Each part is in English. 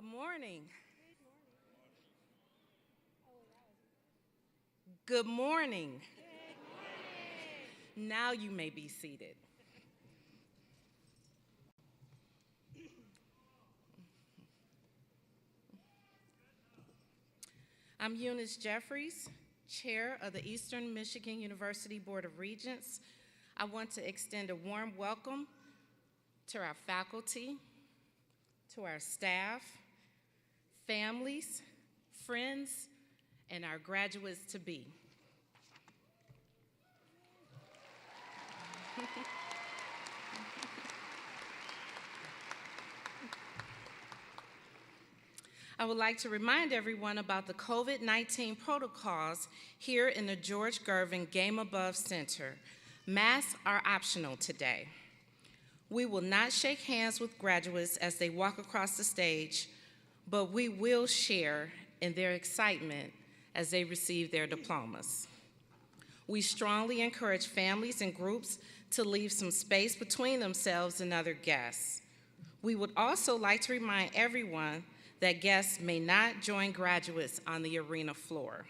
Good morning. Good morning. Now you may be seated. I'm Eunice Jeffries, Chair of the Eastern Michigan University Board of Regents. I want to extend a warm welcome to our faculty, to our staff, families, friends, and our graduates-to-be. I would like to remind everyone about the COVID-19 protocols here in the George Gervin Game Above Center. Masks are optional today. We will not shake hands with graduates as they walk across the stage, but we will share in their excitement as they receive their diplomas. We strongly encourage families and groups to leave some space between themselves and other guests. We would also like to remind everyone that guests may not join graduates on the arena floor.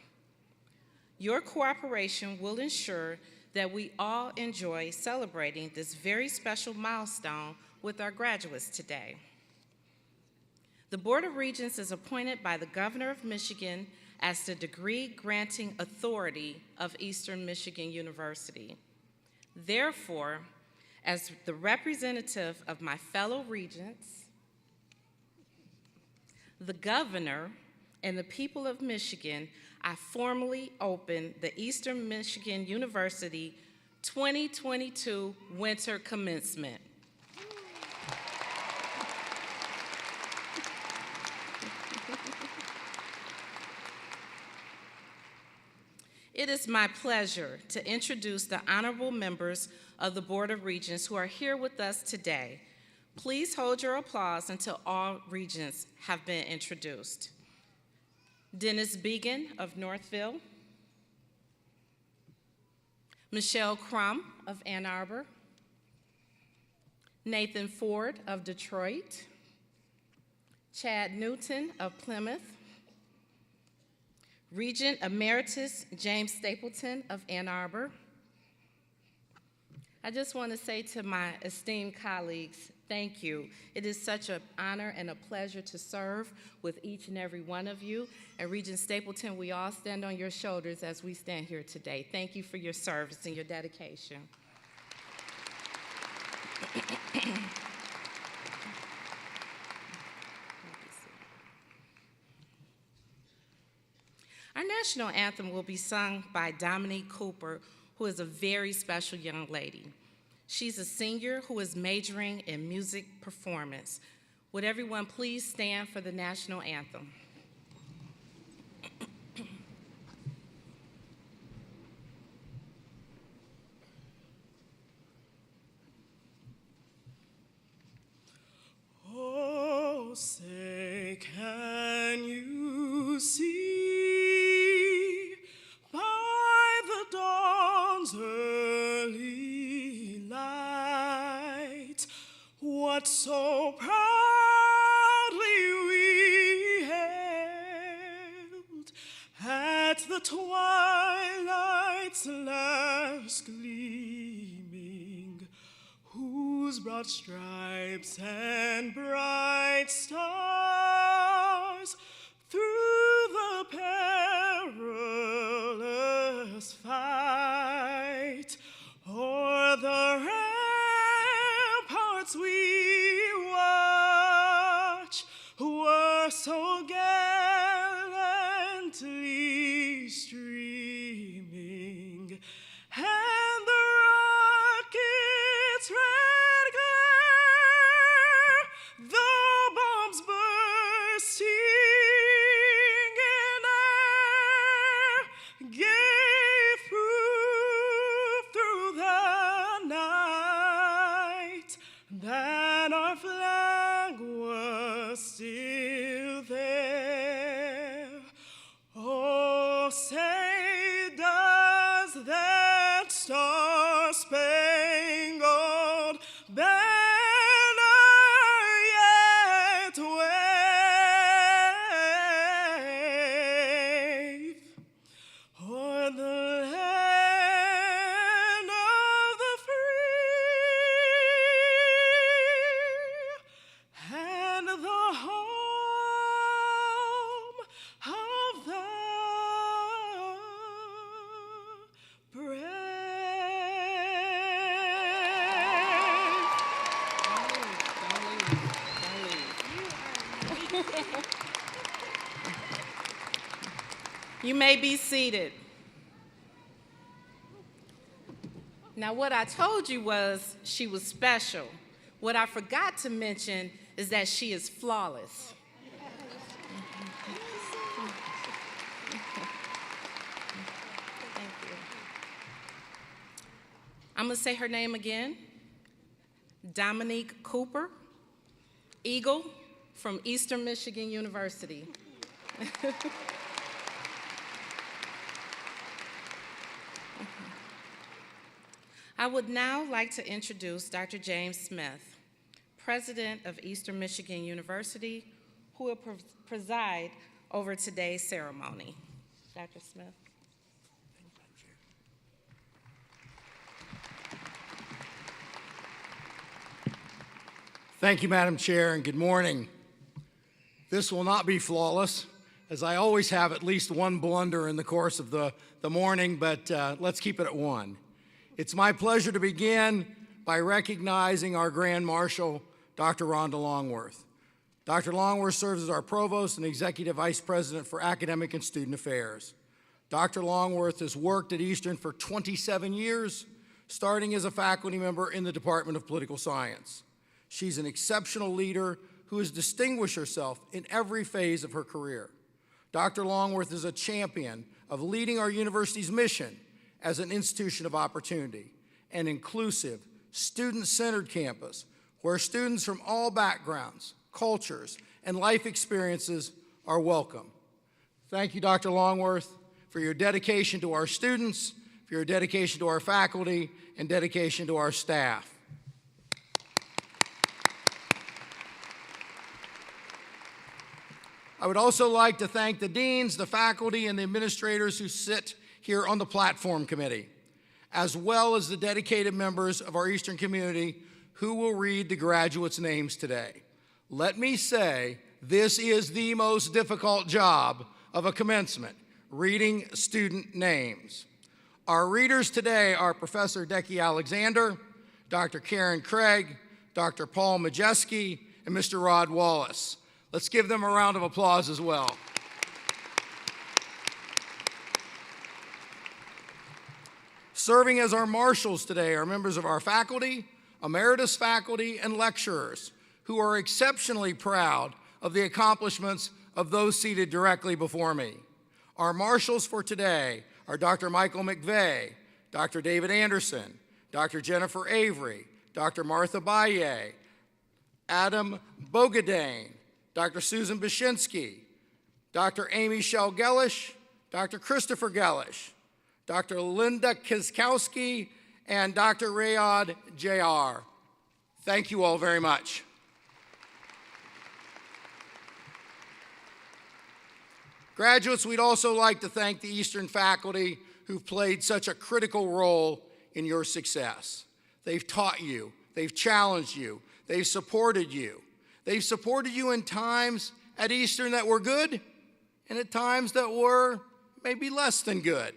Your cooperation will ensure that we all enjoy celebrating this very special milestone with our graduates today. The Board of Regents is appointed by the Governor of Michigan as the degree-granting authority of Eastern Michigan University. Therefore, as the representative of my fellow Regents, the Governor, and the people of Michigan, I formally open the Eastern Michigan University 2022 Winter Commencement. It is my pleasure to introduce the honorable members of the Board of Regents who are here with us today. Please hold your applause until all regents have been introduced. Dennis Began of Northville, Michelle Crum of Ann Arbor, Nathan Ford of Detroit, Chad Newton of Plymouth, Regent Emeritus James Stapleton of Ann Arbor. I just want to say to my esteemed colleagues, thank you. It is such an honor and a pleasure to serve with each and every one of you. And Regent Stapleton, we all stand on your shoulders as we stand here today. Thank you for your service and your dedication. Our national anthem will be sung by Dominique Cooper, who is a very special young lady. She's a senior who is majoring in music performance. Would everyone please stand for the national anthem? Oh, say, can you see by the dawn's early light what so proudly we hailed at the twilight's last gleaming, whose broad stripes and bright stars through the perilous fight o'er the ramparts we watch were so gallantly streaming, and the rocket's red glare, the bombs bursting in air, gave proof through the night that our flag was still there. Oh, say does that star-spangled banner yet wave the home of the You may be seated. Now, what I told you was she was special. What I forgot to mention is that she is flawless. Thank you. I'm going to say her name again. Dominique Cooper, Eagle from Eastern Michigan University. I would now like to introduce Dr. James Smith, President of Eastern Michigan University, who will preside over today's ceremony. Dr. Smith. Thank you, Madam Chair, and good morning. This will not be flawless, as I always have at least one blunder in the course of the morning, but let's keep it at one. It's my pleasure to begin by recognizing our Grand Marshal, Dr. Rhonda Longworth. Dr. Longworth serves as our Provost and Executive Vice President for Academic and Student Affairs. Dr. Longworth has worked at Eastern for 27 years, starting as a faculty member in the Department of Political Science. She's an exceptional leader who has distinguished herself in every phase of her career. Dr. Longworth is a champion of leading our university's mission as an institution of opportunity, an inclusive, student-centered campus where students from all backgrounds, cultures, and life experiences are welcome. Thank you, Dr. Longworth, for your dedication to our students, for your dedication to our faculty, and dedication to our staff. I would also like to thank the deans, the faculty, and the administrators who sit here on the platform committee, as well as the dedicated members of our Eastern community who will read the graduates' names today. Let me say, this is the most difficult job of a commencement, reading student names. Our readers today are Professor Decky Alexander, Dr. Karen Craig, Dr. Paul Majeski, and Mr. Rod Wallace. Let's give them a round of applause as well. Serving as our marshals today are members of our faculty, emeritus faculty, and lecturers who are exceptionally proud of the accomplishments of those seated directly before me. Our marshals for today are Dr. Michael McVeigh, Dr. David Anderson, Dr. Jennifer Avery, Dr. Martha Baye, Adam Bogadane, Dr. Susan Bashinsky, Dr. Amy Shell Gellish, Dr. Christopher Gellish, Dr. Linda Kiskowski, and Dr. Rayad J.R. Thank you all very much. Graduates, we'd also like to thank the Eastern faculty who've played such a critical role in your success. They've taught you, they've challenged you, they've supported you. They've supported you in times at Eastern that were good and at times that were maybe less than good.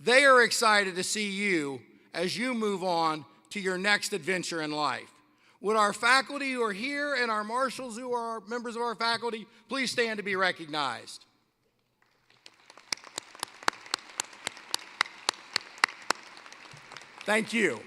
They are excited to see you as you move on to your next adventure in life. Would our faculty who are here and our marshals who are members of our faculty please stand to be recognized? Thank you.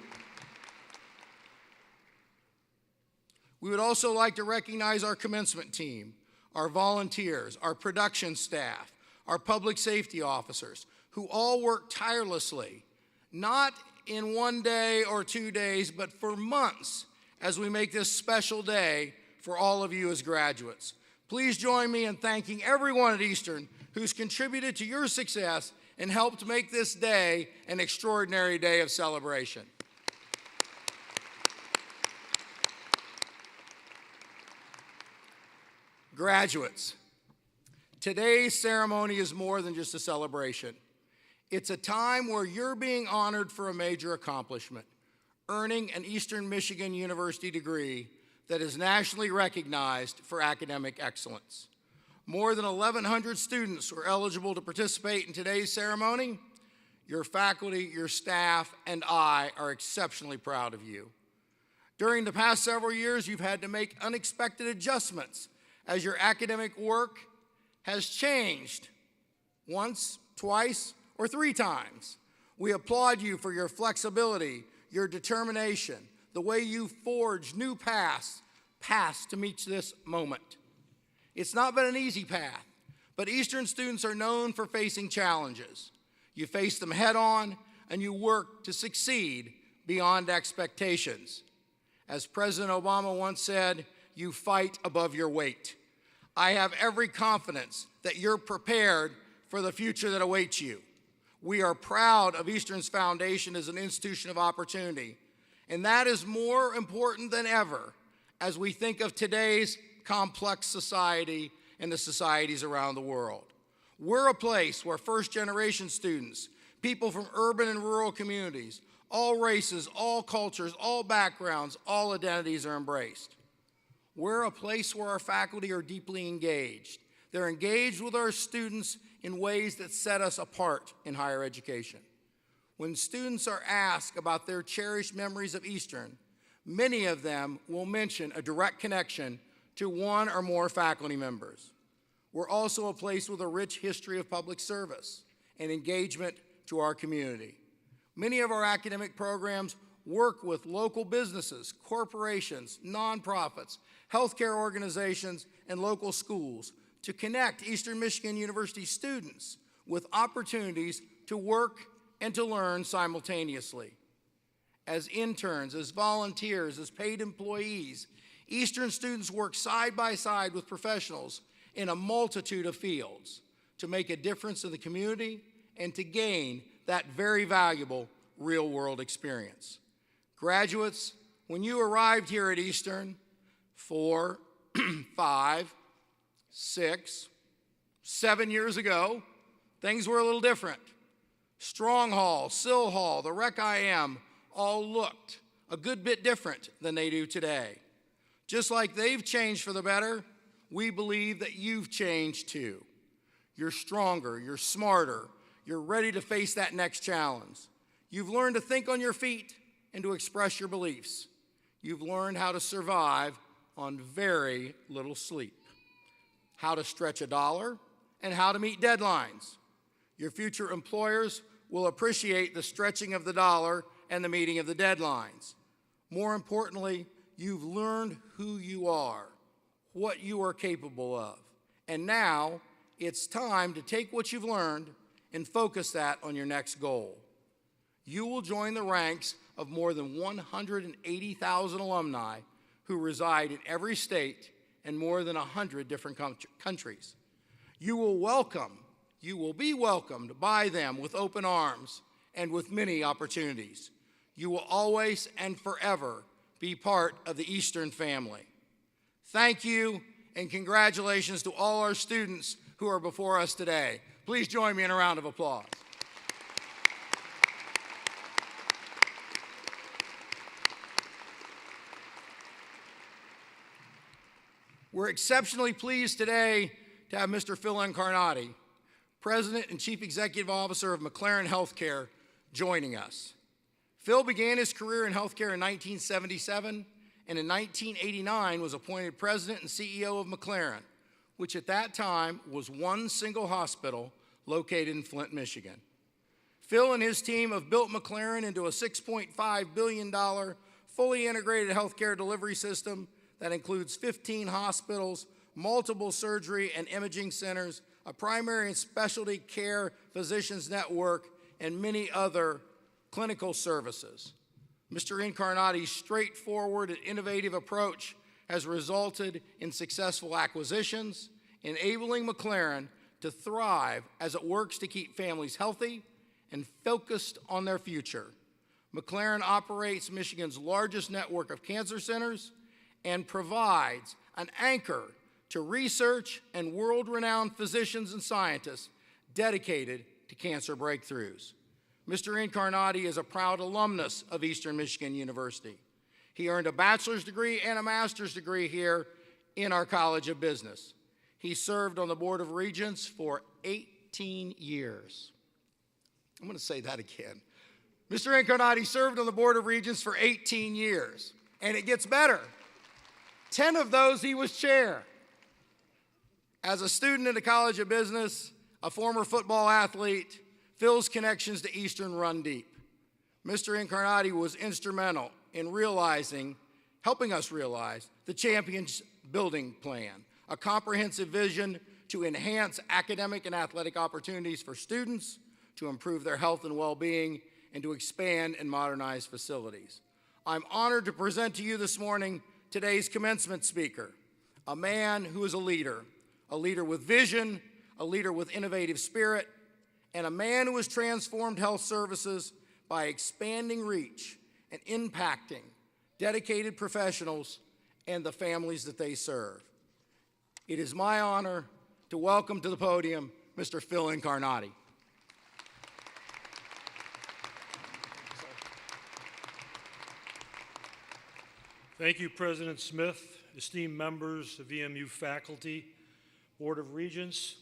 We would also like to recognize our commencement team, our volunteers, our production staff, our public safety officers, who all work tirelessly, not in 1 day or 2 days, but for months as we make this special day for all of you as graduates. Please join me in thanking everyone at Eastern who's contributed to your success and helped make this day an extraordinary day of celebration. Graduates, today's ceremony is more than just a celebration. It's a time where you're being honored for a major accomplishment, earning an Eastern Michigan University degree that is nationally recognized for academic excellence. More than 1,100 students were eligible to participate in today's ceremony. Your faculty, your staff, and I are exceptionally proud of you. During the past several years, you've had to make unexpected adjustments as your academic work has changed once, twice, or 3 times. We applaud you for your flexibility, your determination, the way you forged new paths to meet this moment. It's not been an easy path, but Eastern students are known for facing challenges. You face them head on, and you work to succeed beyond expectations. As President Obama once said, you fight above your weight. I have every confidence that you're prepared for the future that awaits you. We are proud of Eastern's foundation as an institution of opportunity, and that is more important than ever as we think of today's complex society and the societies around the world. We're a place where first-generation students, people from urban and rural communities, all races, all cultures, all backgrounds, all identities are embraced. We're a place where our faculty are deeply engaged. They're engaged with our students in ways that set us apart in higher education. When students are asked about their cherished memories of Eastern, many of them will mention a direct connection to one or more faculty members. We're also a place with a rich history of public service and engagement to our community. Many of our academic programs work with local businesses, corporations, nonprofits, healthcare organizations, and local schools to connect Eastern Michigan University students with opportunities to work and to learn simultaneously. As interns, as volunteers, as paid employees, Eastern students work side by side with professionals in a multitude of fields to make a difference in the community and to gain that very valuable real-world experience. Graduates, when you arrived here at Eastern 4, 5, 6, 7 years ago, things were a little different. Strong Hall, Sill Hall, the Rec IM all looked a good bit different than they do today. Just like they've changed for the better, we believe that you've changed too. You're stronger, you're smarter, you're ready to face that next challenge. You've learned to think on your feet and to express your beliefs. You've learned how to survive on very little sleep, how to stretch a dollar, and how to meet deadlines. Your future employers will appreciate the stretching of the dollar and the meeting of the deadlines. More importantly, you've learned who you are, what you are capable of, and now it's time to take what you've learned and focus that on your next goal. You will join the ranks of more than 180,000 alumni who reside in every state and more than 100 different countries. You will be welcomed by them with open arms and with many opportunities. You will always and forever be part of the Eastern family. Thank you and congratulations to all our students who are before us today. Please join me in a round of applause. We're exceptionally pleased today to have Mr. Phil Incarnati, President and Chief Executive Officer of McLaren Healthcare, joining us. Phil began his career in healthcare in 1977 and in 1989 was appointed President and CEO of McLaren, which at that time was one single hospital located in Flint, Michigan. Phil and his team have built McLaren into a $6.5 billion fully integrated healthcare delivery system that includes 15 hospitals, multiple surgery and imaging centers, a primary and specialty care physicians network, and many other clinical services. Mr. Incarnati's straightforward and innovative approach has resulted in successful acquisitions, enabling McLaren to thrive as it works to keep families healthy and focused on their future. McLaren operates Michigan's largest network of cancer centers and provides an anchor to research and world-renowned physicians and scientists dedicated to cancer breakthroughs. Mr. Incarnati is a proud alumnus of Eastern Michigan University. He earned a bachelor's degree and a master's degree here in our College of Business. He served on the Board of Regents for 18 years. I'm going to say that again. Mr. Incarnati served on the Board of Regents for 18 years, and it gets better. 10 of those he was chair. As a student in the College of Business, a former football athlete, Phil's connections to Eastern run deep. Mr. Incarnati was instrumental in helping us realize the Champions Building Plan, a comprehensive vision to enhance academic and athletic opportunities for students, to improve their health and well-being, and to expand and modernize facilities. I'm honored to present to you this morning today's commencement speaker, a man who is a leader with vision, a leader with innovative spirit, and a man who has transformed health services by expanding reach and impacting dedicated professionals and the families that they serve. It is my honor to welcome to the podium Mr. Phil Incarnati. Thank you, President Smith, esteemed members of EMU faculty, Board of Regents,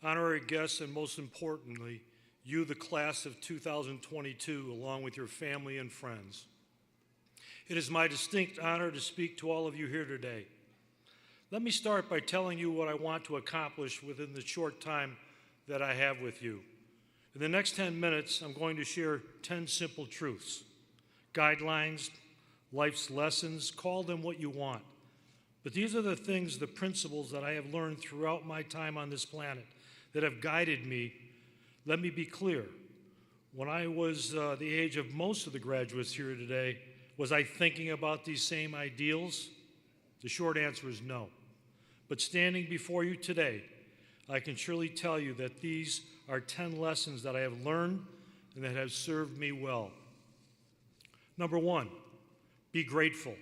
honorary guests, and most importantly, you, the class of 2022, along with your family and friends. It is my distinct honor to speak to all of you here today. Let me start by telling you what I want to accomplish within the short time that I have with you. In the next 10 minutes, I'm going to share 10 simple truths, guidelines, life's lessons, call them what you want. But these are the things, the principles that I have learned throughout my time on this planet that have guided me. Let me be clear. When I was the age of most of the graduates here today, was I thinking about these same ideals? The short answer is no. But standing before you today, I can surely tell you that these are 10 lessons that I have learned and that have served me well. Number one, be grateful.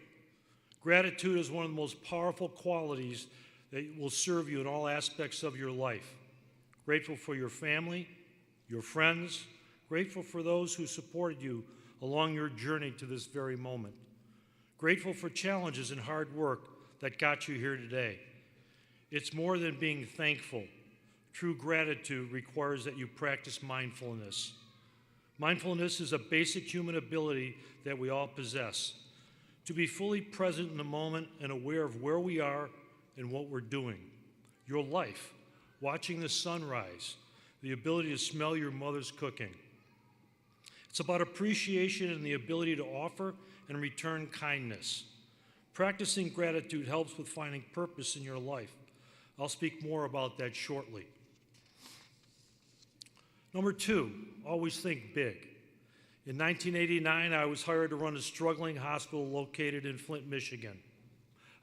Gratitude is one of the most powerful qualities that will serve you in all aspects of your life. Grateful for your family, your friends, grateful for those who supported you along your journey to this very moment. Grateful for challenges and hard work that got you here today. It's more than being thankful. True gratitude requires that you practice mindfulness. Mindfulness is a basic human ability that we all possess. To be fully present in the moment and aware of where we are and what we're doing. Your life, watching the sunrise, the ability to smell your mother's cooking. It's about appreciation and the ability to offer and return kindness. Practicing gratitude helps with finding purpose in your life. I'll speak more about that shortly. Number two, always think big. In 1989, I was hired to run a struggling hospital located in Flint, Michigan,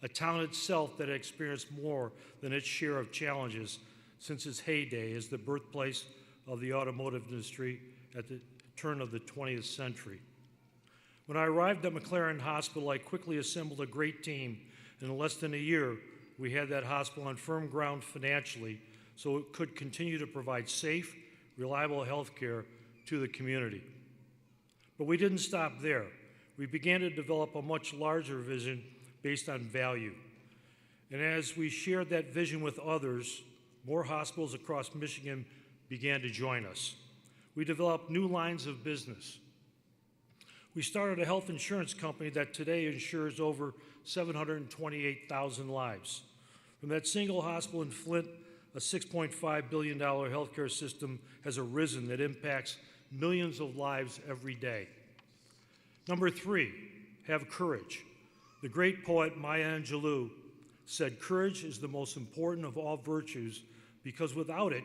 a town itself that had experienced more than its share of challenges since its heyday as the birthplace of the automotive industry at the turn of the 20th century. When I arrived at McLaren Hospital, I quickly assembled a great team, and in less than a year, we had that hospital on firm ground financially so it could continue to provide safe, reliable health care to the community. But we didn't stop there. We began to develop a much larger vision based on value. And as we shared that vision with others, more hospitals across Michigan began to join us. We developed new lines of business. We started a health insurance company that today insures over 728,000 lives. From that single hospital in Flint, a $6.5 billion healthcare system has arisen that impacts millions of lives every day. Number three, have courage. The great poet Maya Angelou said, "Courage is the most important of all virtues because without it,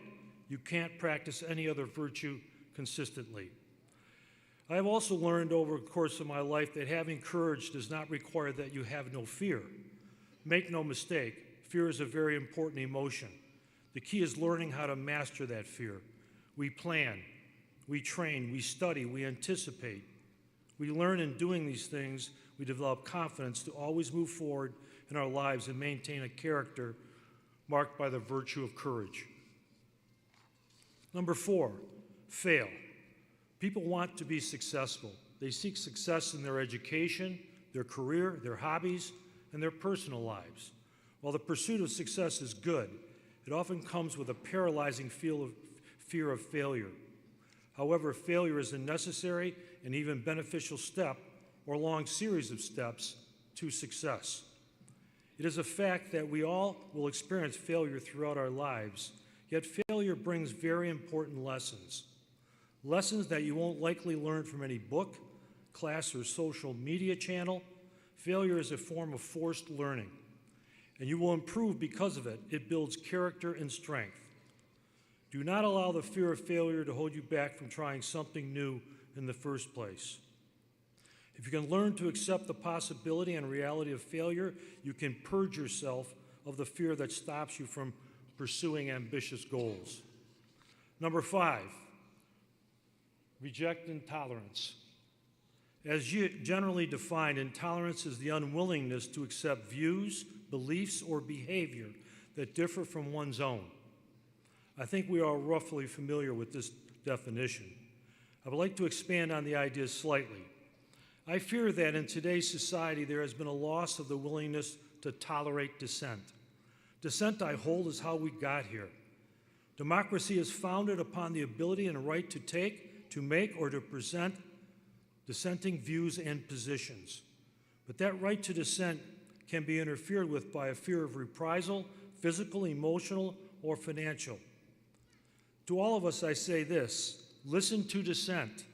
you can't practice any other virtue consistently." I have also learned over the course of my life that having courage does not require that you have no fear. Make no mistake, fear is a very important emotion. The key is learning how to master that fear. We plan, we train, we study, we anticipate. We learn in doing these things, we develop confidence to always move forward in our lives and maintain a character marked by the virtue of courage. Number four, fail. People want to be successful. They seek success in their education, their career, their hobbies, and their personal lives. While the pursuit of success is good, it often comes with a paralyzing fear of failure. However, failure is a necessary and even beneficial step or long series of steps to success. It is a fact that we all will experience failure throughout our lives, yet failure brings very important lessons. Lessons that you won't likely learn from any book, class, or social media channel. Failure is a form of forced learning, and you will improve because of it. It builds character and strength. Do not allow the fear of failure to hold you back from trying something new in the first place. If you can learn to accept the possibility and reality of failure, you can purge yourself of the fear that stops you from pursuing ambitious goals. Number 5, reject intolerance. As generally defined, intolerance is the unwillingness to accept views, beliefs, or behavior that differ from one's own. I think we are roughly familiar with this definition. I would like to expand on the idea slightly. I fear that in today's society there has been a loss of the willingness to tolerate dissent. Dissent, I hold, is how we got here. Democracy is founded upon the ability and right to take, to make, or to present dissenting views and positions. But that right to dissent can be interfered with by a fear of reprisal, physical, emotional, or financial. To all of us, I say this: listen to dissent.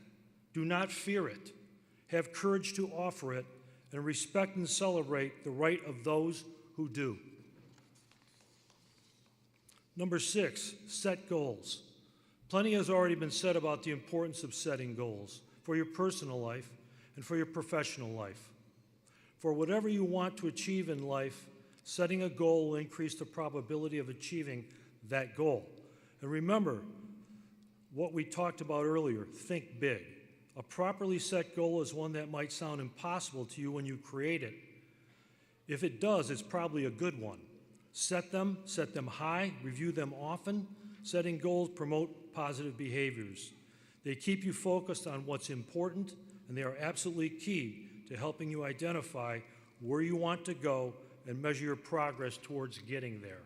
Do not fear it. Have courage to offer it, and respect and celebrate the right of those who do. Number 6, set goals. Plenty has already been said about the importance of setting goals for your personal life and for your professional life. For whatever you want to achieve in life, setting a goal will increase the probability of achieving that goal. And remember what we talked about earlier: think big. A properly set goal is one that might sound impossible to you when you create it. If it does, it's probably a good one. Set them high, review them often. Setting goals promote positive behaviors. They keep you focused on what's important, and they are absolutely key to helping you identify where you want to go and measure your progress towards getting there.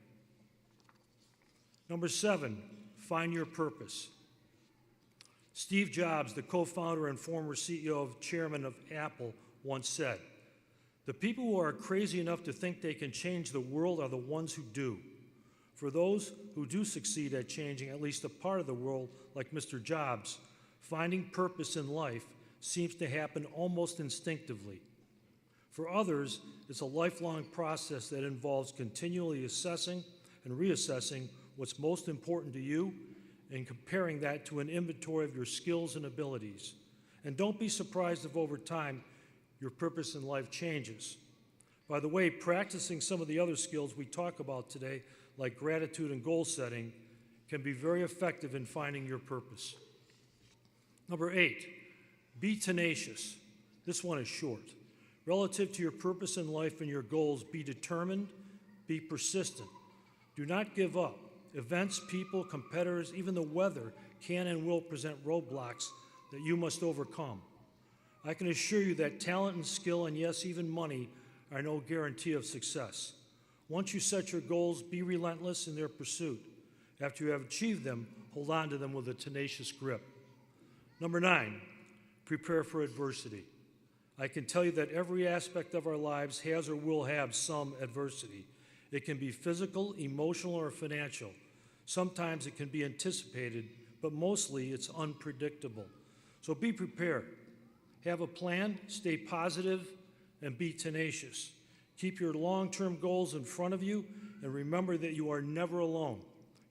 Number 7, find your purpose. Steve Jobs, the co-founder and former CEO and chairman of Apple, once said, "The people who are crazy enough to think they can change the world are the ones who do. For those who do succeed at changing at least a part of the world, like Mr. Jobs, finding purpose in life seems to happen almost instinctively. For others, it's a lifelong process that involves continually assessing and reassessing what's most important to you and comparing that to an inventory of your skills and abilities. And don't be surprised if over time your purpose in life changes. By the way, practicing some of the other skills we talk about today, like gratitude and goal setting, can be very effective in finding your purpose." Number 8, be tenacious. This one is short. Relative to your purpose in life and your goals, be determined, be persistent. Do not give up. Events, people, competitors, even the weather can and will present roadblocks that you must overcome. I can assure you that talent and skill, and yes, even money, are no guarantee of success. Once you set your goals, be relentless in their pursuit. After you have achieved them, hold on to them with a tenacious grip. Number 9, prepare for adversity. I can tell you that every aspect of our lives has or will have some adversity. It can be physical, emotional, or financial. Sometimes it can be anticipated, but mostly it's unpredictable. So be prepared. Have a plan, stay positive, and be tenacious. Keep your long-term goals in front of you, and remember that you are never alone.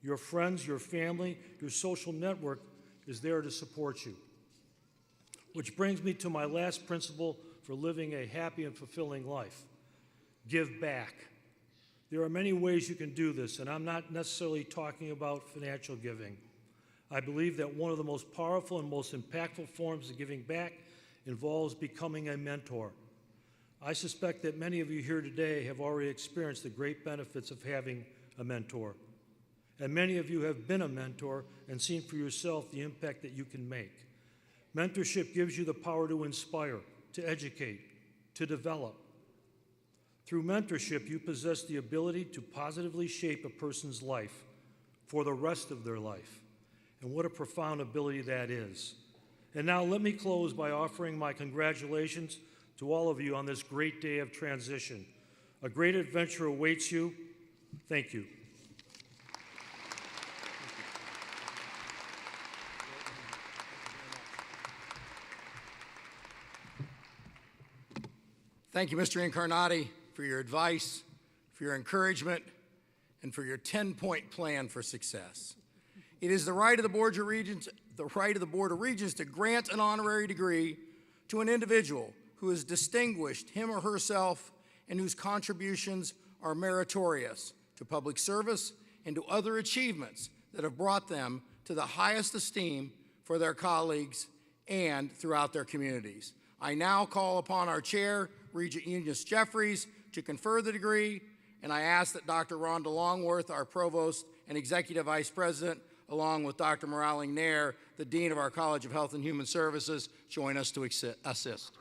Your friends, your family, your social network is there to support you. Which brings me to my last principle for living a happy and fulfilling life: give back. There are many ways you can do this, and I'm not necessarily talking about financial giving. I believe that one of the most powerful and most impactful forms of giving back involves becoming a mentor. I suspect that many of you here today have already experienced the great benefits of having a mentor. And many of you have been a mentor and seen for yourself the impact that you can make. Mentorship gives you the power to inspire, to educate, to develop. Through mentorship, you possess the ability to positively shape a person's life for the rest of their life. And what a profound ability that is. And now let me close by offering my congratulations to all of you on this great day of transition. A great adventure awaits you. Thank you. Thank you, Mr. Incarnati, for your advice, for your encouragement, and for your 10-point plan for success. It is the right of the Board of Regents, to grant an honorary degree to an individual who has distinguished him or herself and whose contributions are meritorious to public service and to other achievements that have brought them to the highest esteem for their colleagues and throughout their communities. I now call upon our chair, Regent Eunice Jeffries, to confer the degree, and I ask that Dr. Rhonda Longworth, our Provost and Executive Vice President, along with Dr. Moraling Nair, the Dean of our College of Health and Human Services, join us to assist.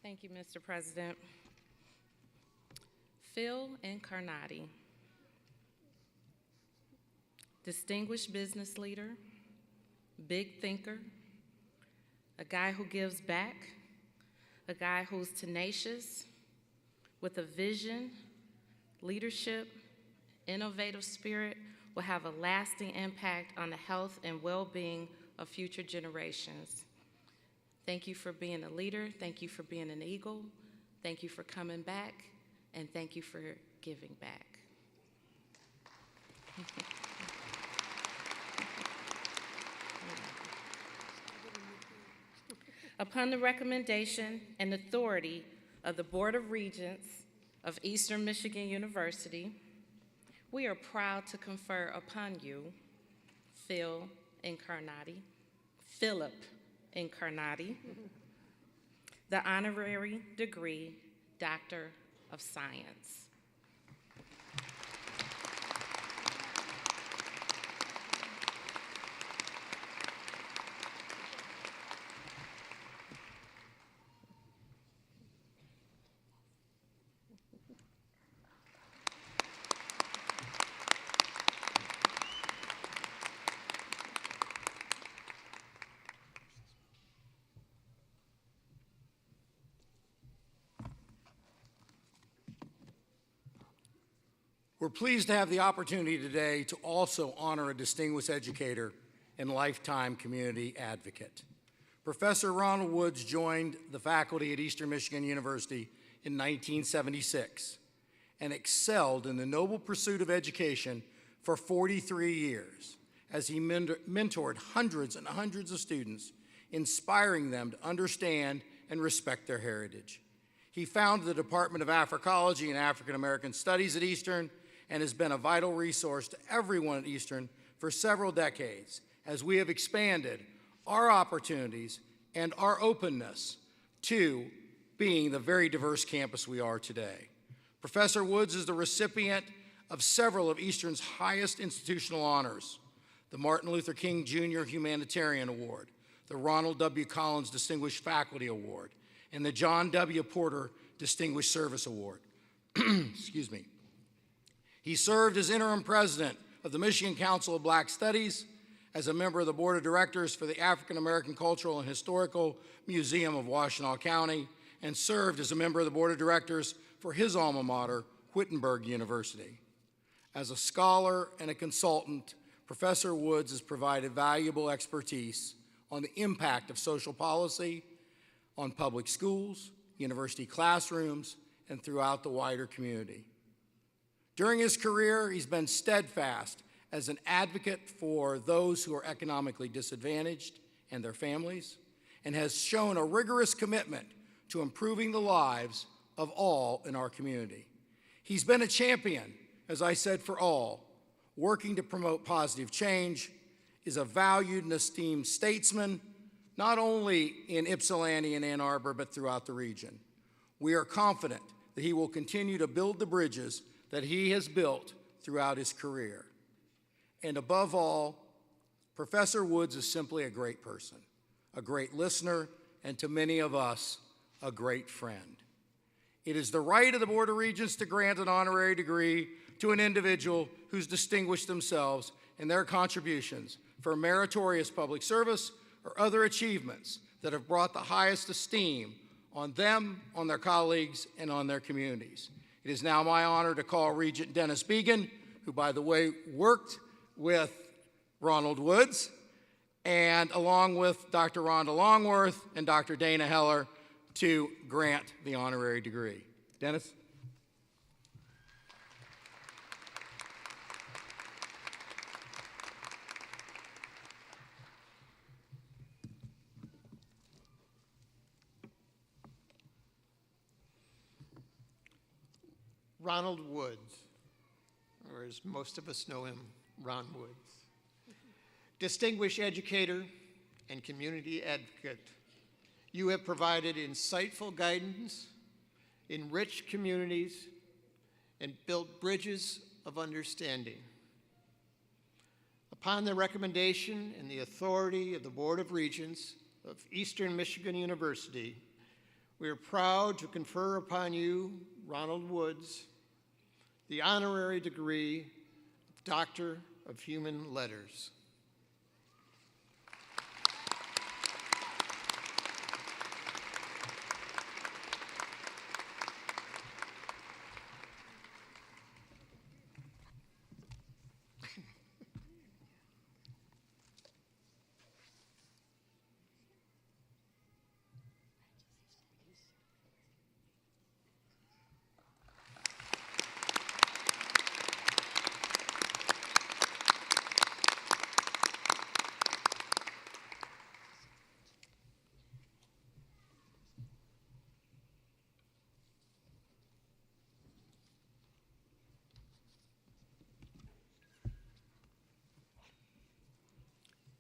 Thank you, Mr. President. Phil Incarnati, distinguished business leader, big thinker, a guy who gives back, a guy who's tenacious, with a vision, leadership, innovative spirit, will have a lasting impact on the health and well-being of future generations. Thank you for being a leader. Thank you for being an eagle. Thank you for coming back. And thank you for giving back. Upon the recommendation and authority of the Board of Regents of Eastern Michigan University, we are proud to confer upon you, Philip Incarnati, the honorary degree Doctor of Science. We're pleased to have the opportunity today to also honor a distinguished educator and lifetime community advocate. Professor Ronald Woods joined the faculty at Eastern Michigan University in 1976 and excelled in the noble pursuit of education for 43 years as he mentored hundreds and hundreds of students, inspiring them to understand and respect their heritage. He founded the Department of Africology and African American Studies at Eastern and has been a vital resource to everyone at Eastern for several decades as we have expanded our opportunities and our openness to being the very diverse campus we are today. Professor Woods is the recipient of several of Eastern's highest institutional honors: the Martin Luther King Jr. Humanitarian Award, the Ronald W. Collins Distinguished Faculty Award, and the John W. Porter Distinguished Service Award. Excuse me. He served as interim president of the Michigan Council of Black Studies, as a member of the board of directors for the African American Cultural and Historical Museum of Washtenaw County, and served as a member of the board of directors for his alma mater, Wittenberg University. As a scholar and a consultant, Professor Woods has provided valuable expertise on the impact of social policy on public schools, university classrooms, and throughout the wider community. During his career, he's been steadfast as an advocate for those who are economically disadvantaged and their families, and has shown a rigorous commitment to improving the lives of all in our community. He's been a champion, as I said, for all, working to promote positive change, is a valued and esteemed statesman, not only in Ypsilanti and Ann Arbor, but throughout the region. We are confident that he will continue to build the bridges that he has built throughout his career. And above all, Professor Woods is simply a great person, a great listener, and to many of us, a great friend. It is the right of the Board of Regents to grant an honorary degree to an individual who's distinguished themselves in their contributions for meritorious public service or other achievements that have brought the highest esteem on them, on their colleagues, and on their communities. It is now my honor to call Regent Dennis Began, who, by the way, worked with Ronald Woods, and along with Dr. Rhonda Longworth and Dr. Dana Heller, to grant the honorary degree. Dennis? Ronald Woods, or as most of us know him, Ron Woods. Distinguished educator and community advocate, you have provided insightful guidance, enriched communities, and built bridges of understanding. Upon the recommendation and the authority of the Board of Regents of Eastern Michigan University, we are proud to confer upon you, Ronald Woods, the honorary degree of Doctor of Human Letters.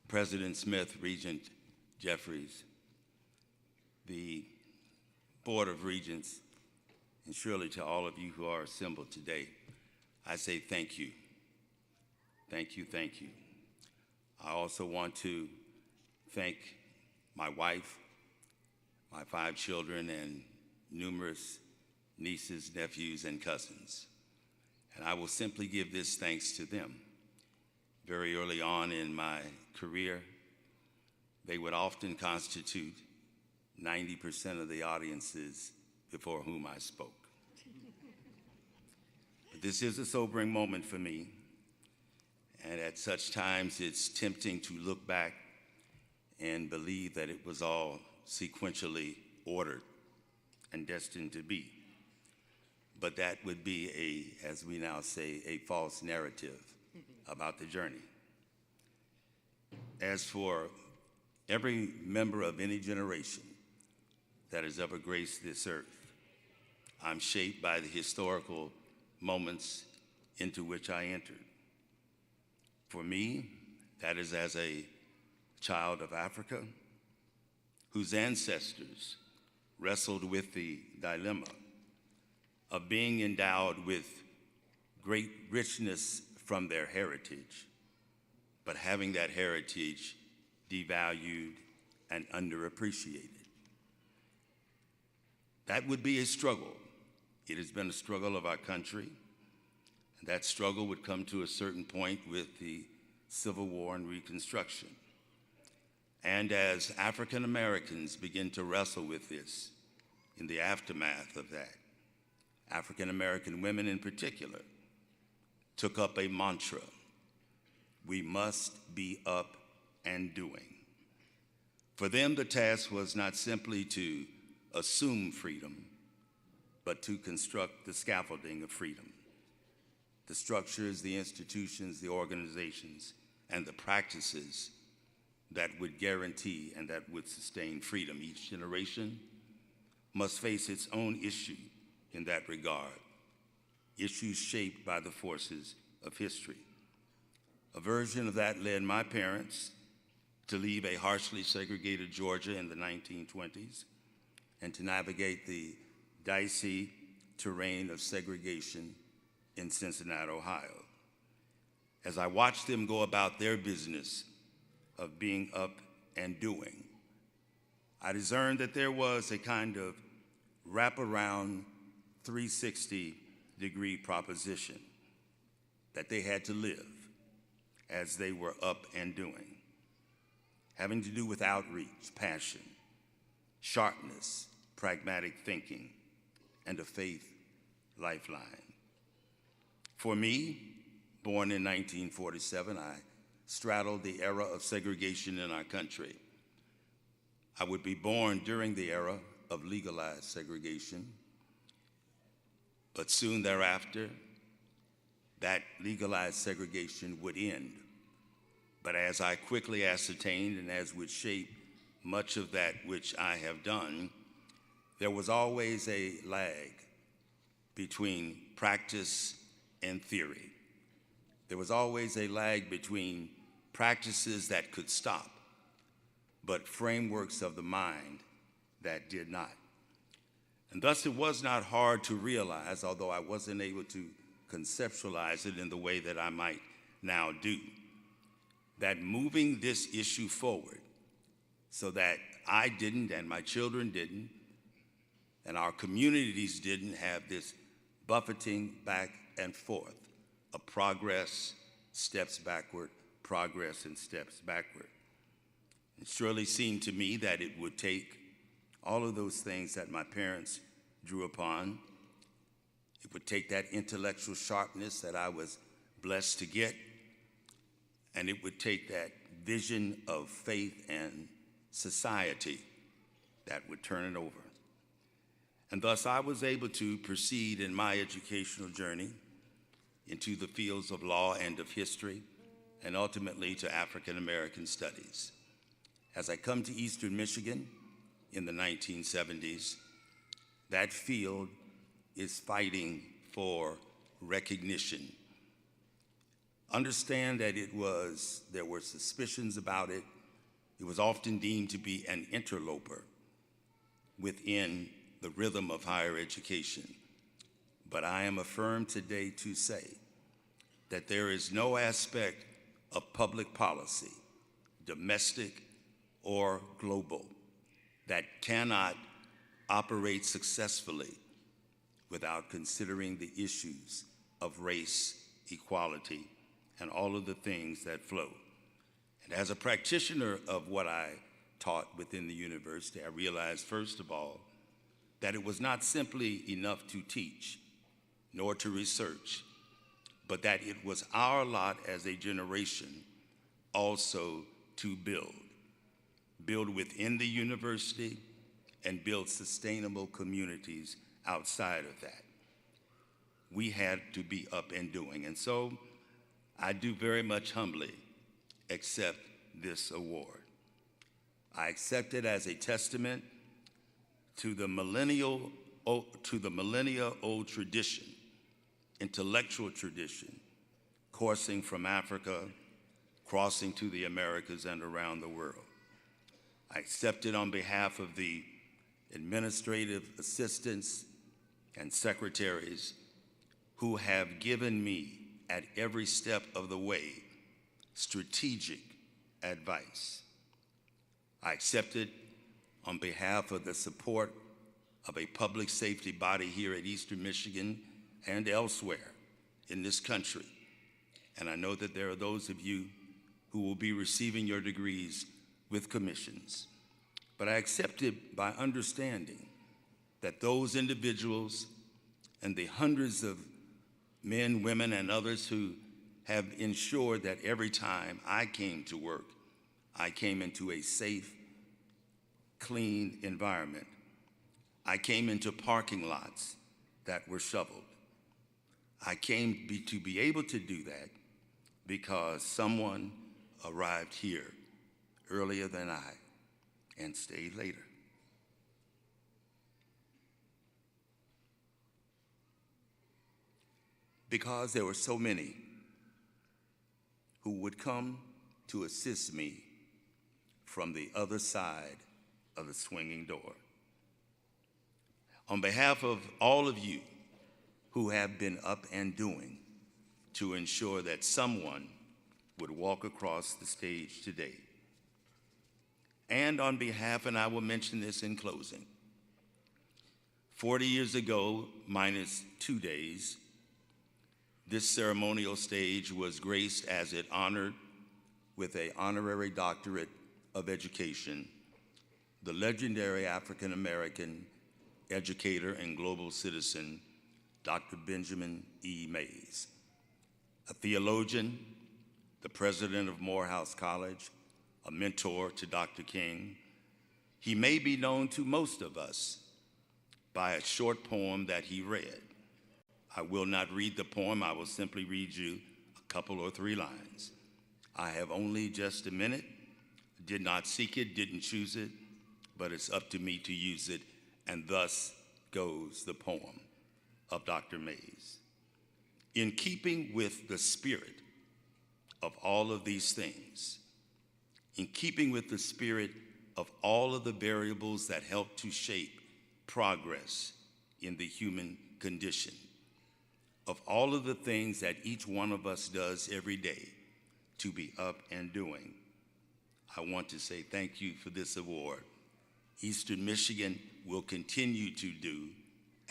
President Smith, Regent Jeffries, the Board of Regents, and surely to all of you who are assembled today, I say thank you. Thank you, thank you. I also want to thank my wife, my 5 children, and numerous nieces, nephews, and cousins. And I will simply give this thanks to them. Very early on in my career, they would often constitute 90% of the audiences before whom I spoke. But this is a sobering moment for me, and at such times it's tempting to look back and believe that it was all sequentially ordered and destined to be. But that would be as we now say, a false narrative about the journey. As for every member of any generation that has ever graced this earth, I'm shaped by the historical moments into which I entered. For me, that is as a child of Africa whose ancestors wrestled with the dilemma of being endowed with great richness from their heritage, but having that heritage devalued and underappreciated. That would be a struggle. It has been a struggle of our country. And that struggle would come to a certain point with the Civil War and Reconstruction. And as African Americans begin to wrestle with this in the aftermath of that, African American women in particular took up a mantra: we must be up and doing. For them, the task was not simply to assume freedom, but to construct the scaffolding of freedom. The structures, the institutions, the organizations, and the practices that would guarantee and that would sustain freedom. Each generation must face its own issue in that regard, issues shaped by the forces of history. A version of that led my parents to leave a harshly segregated Georgia in the 1920s and to navigate the dicey terrain of segregation in Cincinnati, Ohio. As I watched them go about their business of being up and doing. I discerned that there was a kind of wraparound 360-degree proposition that they had to live as they were up and doing, having to do with outreach, passion, sharpness, pragmatic thinking, and a faith lifeline. For me, born in 1947, I straddled the era of segregation in our country. I would be born during the era of legalized segregation, but soon thereafter, that legalized segregation would end. But as I quickly ascertained, and as would shape much of that which I have done, there was always a lag between practice and theory. There was always a lag between practices that could stop, but frameworks of the mind that did not. And thus it was not hard to realize, although I wasn't able to conceptualize it in the way that I might now do, that moving this issue forward so that I didn't and my children didn't and our communities didn't have this buffeting back and forth of progress, steps backward, progress and steps backward. It surely seemed to me that it would take all of those things that my parents drew upon. It would take that intellectual sharpness that I was blessed to get, and it would take that vision of faith and society that would turn it over. And thus I was able to proceed in my educational journey into the fields of law and of history, and ultimately to African American studies. As I come to Eastern Michigan in the 1970s, that field is fighting for recognition. Understand that there were suspicions about it. It was often deemed to be an interloper within the rhythm of higher education. But I am affirmed today to say that there is no aspect of public policy, domestic or global, that cannot operate successfully without considering the issues of race, equality, and all of the things that flow. And as a practitioner of what I taught within the university, I realized, first of all, that it was not simply enough to teach, nor to research, but that it was our lot as a generation also to build within the university and build sustainable communities outside of that. We had to be up and doing. And so I do very much humbly accept this award. I accept it as a testament to the millennia-old tradition, intellectual tradition, coursing from Africa, crossing to the Americas and around the world. I accept it on behalf of the administrative assistants and secretaries who have given me at every step of the way strategic advice. I accept it on behalf of the support of a public safety body here at Eastern Michigan and elsewhere in this country. And I know that there are those of you who will be receiving your degrees with commissions. But I accept it by understanding that those individuals and the hundreds of men, women, and others who have ensured that every time I came to work, I came into a safe, clean environment. I came into parking lots that were shoveled. I came to be able to do that because someone arrived here earlier than I and stayed later. Because there were so many who would come to assist me from the other side of the swinging door. On behalf of all of you who have been up and doing to ensure that someone would walk across the stage today, And on behalf, and I will mention this in closing, 40 years ago, minus 2 days, this ceremonial stage was graced as it honored with an honorary doctorate of education the legendary African-American educator and global citizen, Dr. Benjamin E. Mays, a theologian, the president of Morehouse College, a mentor to Dr. King. He may be known to most of us by a short poem that he read. I will not read the poem. I will simply read you a couple or 3 lines. I have only just a minute, did not seek it, didn't choose it, but it's up to me to use it, and thus goes the poem of Dr. Mays. In keeping with the spirit of all of these things, in keeping with the spirit of all of the variables that help to shape progress in the human condition, of all of the things that each one of us does every day to be up and doing, I want to say thank you for this award. Eastern Michigan will continue to do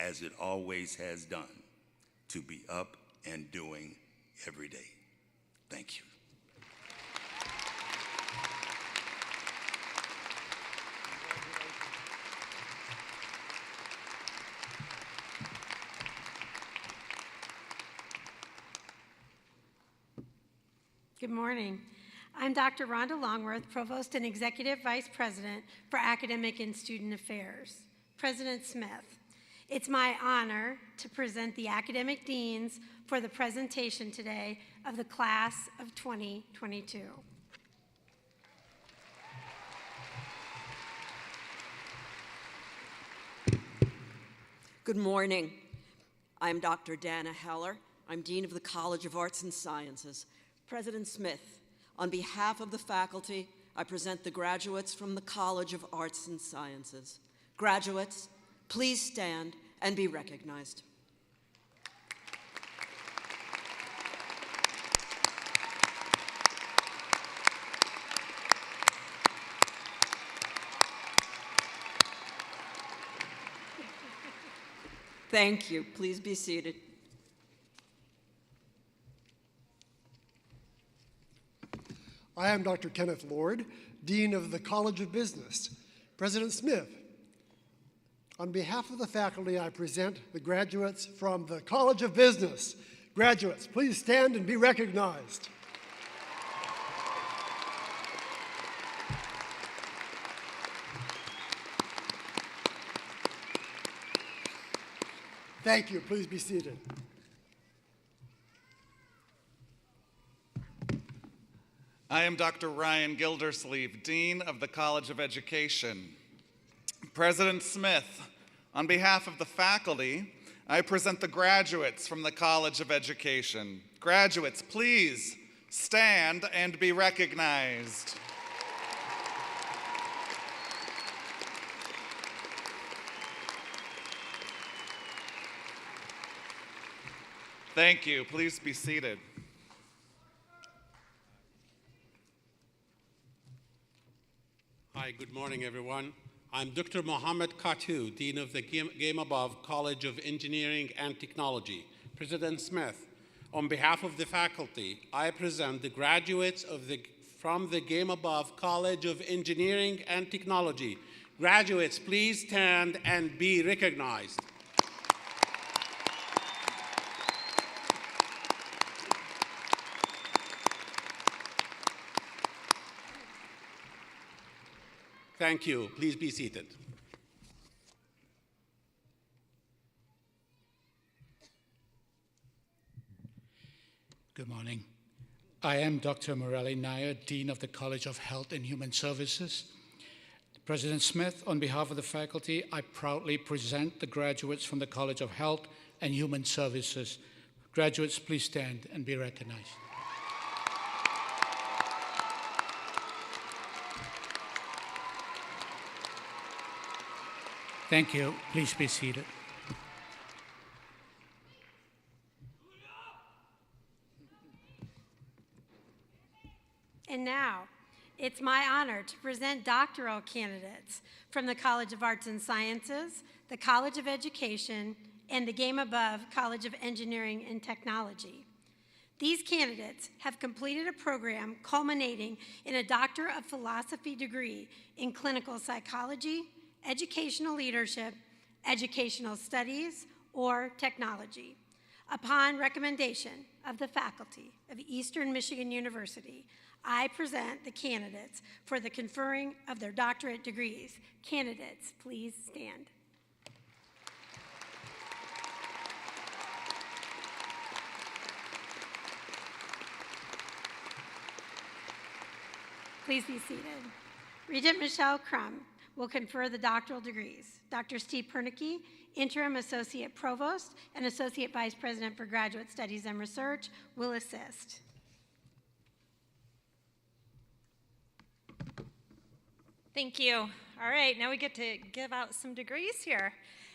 as it always has done, to be up and doing every day. Thank you. Good morning. I'm Dr. Rhonda Longworth, Provost and Executive Vice President for Academic and Student Affairs. President Smith, it's my honor to present the academic deans for the presentation today of the class of 2022. Good morning. I'm Dr. Dana Heller. I'm Dean of the College of Arts and Sciences. President Smith, on behalf of the faculty, I present the graduates from the College of Arts and Sciences. Graduates, please stand and be recognized. Thank you. Please be seated. I am Dr. Kenneth Lord, Dean of the College of Business. President Smith, on behalf of the faculty, I present the graduates from the College of Business. Graduates, please stand and be recognized. Thank you. Please be seated. I am Dr. Ryan Gildersleeve, Dean of the College of Education. President Smith, on behalf of the faculty, I present the graduates from the College of Education. Graduates, please stand and be recognized. Thank you. Please be seated. Hi, good morning, everyone. I'm Dr. Mohammed Katu, Dean of the Game Above College of Engineering and Technology. President Smith, on behalf of the faculty, I present the graduates from the Game Above College of Engineering and Technology. Graduates, please stand and be recognized. Thank you. Please be seated. Good morning. I am Dr. Morelli Nair, Dean of the College of Health and Human Services. President Smith, on behalf of the faculty, I proudly present the graduates from the College of Health and Human Services. Graduates, please stand and be recognized. Thank you. Please be seated. And now, it's my honor honor to present doctoral candidates from the College of Arts and Sciences, the College of Education, and the Game Above College of Engineering and Technology. These candidates have completed a program culminating in a Doctor of Philosophy degree in clinical psychology, educational leadership, educational studies, or technology. Upon recommendation of the faculty of Eastern Michigan University, I present the candidates for the conferring of their doctorate degrees. Candidates, please stand. Please be seated. Regent Michelle Crum will confer the doctoral degrees. Dr. Steve Pernicke, Interim Associate Provost and Associate Vice President for Graduate Studies and Research, will assist. Thank you. All right, now we get to give out some degrees here.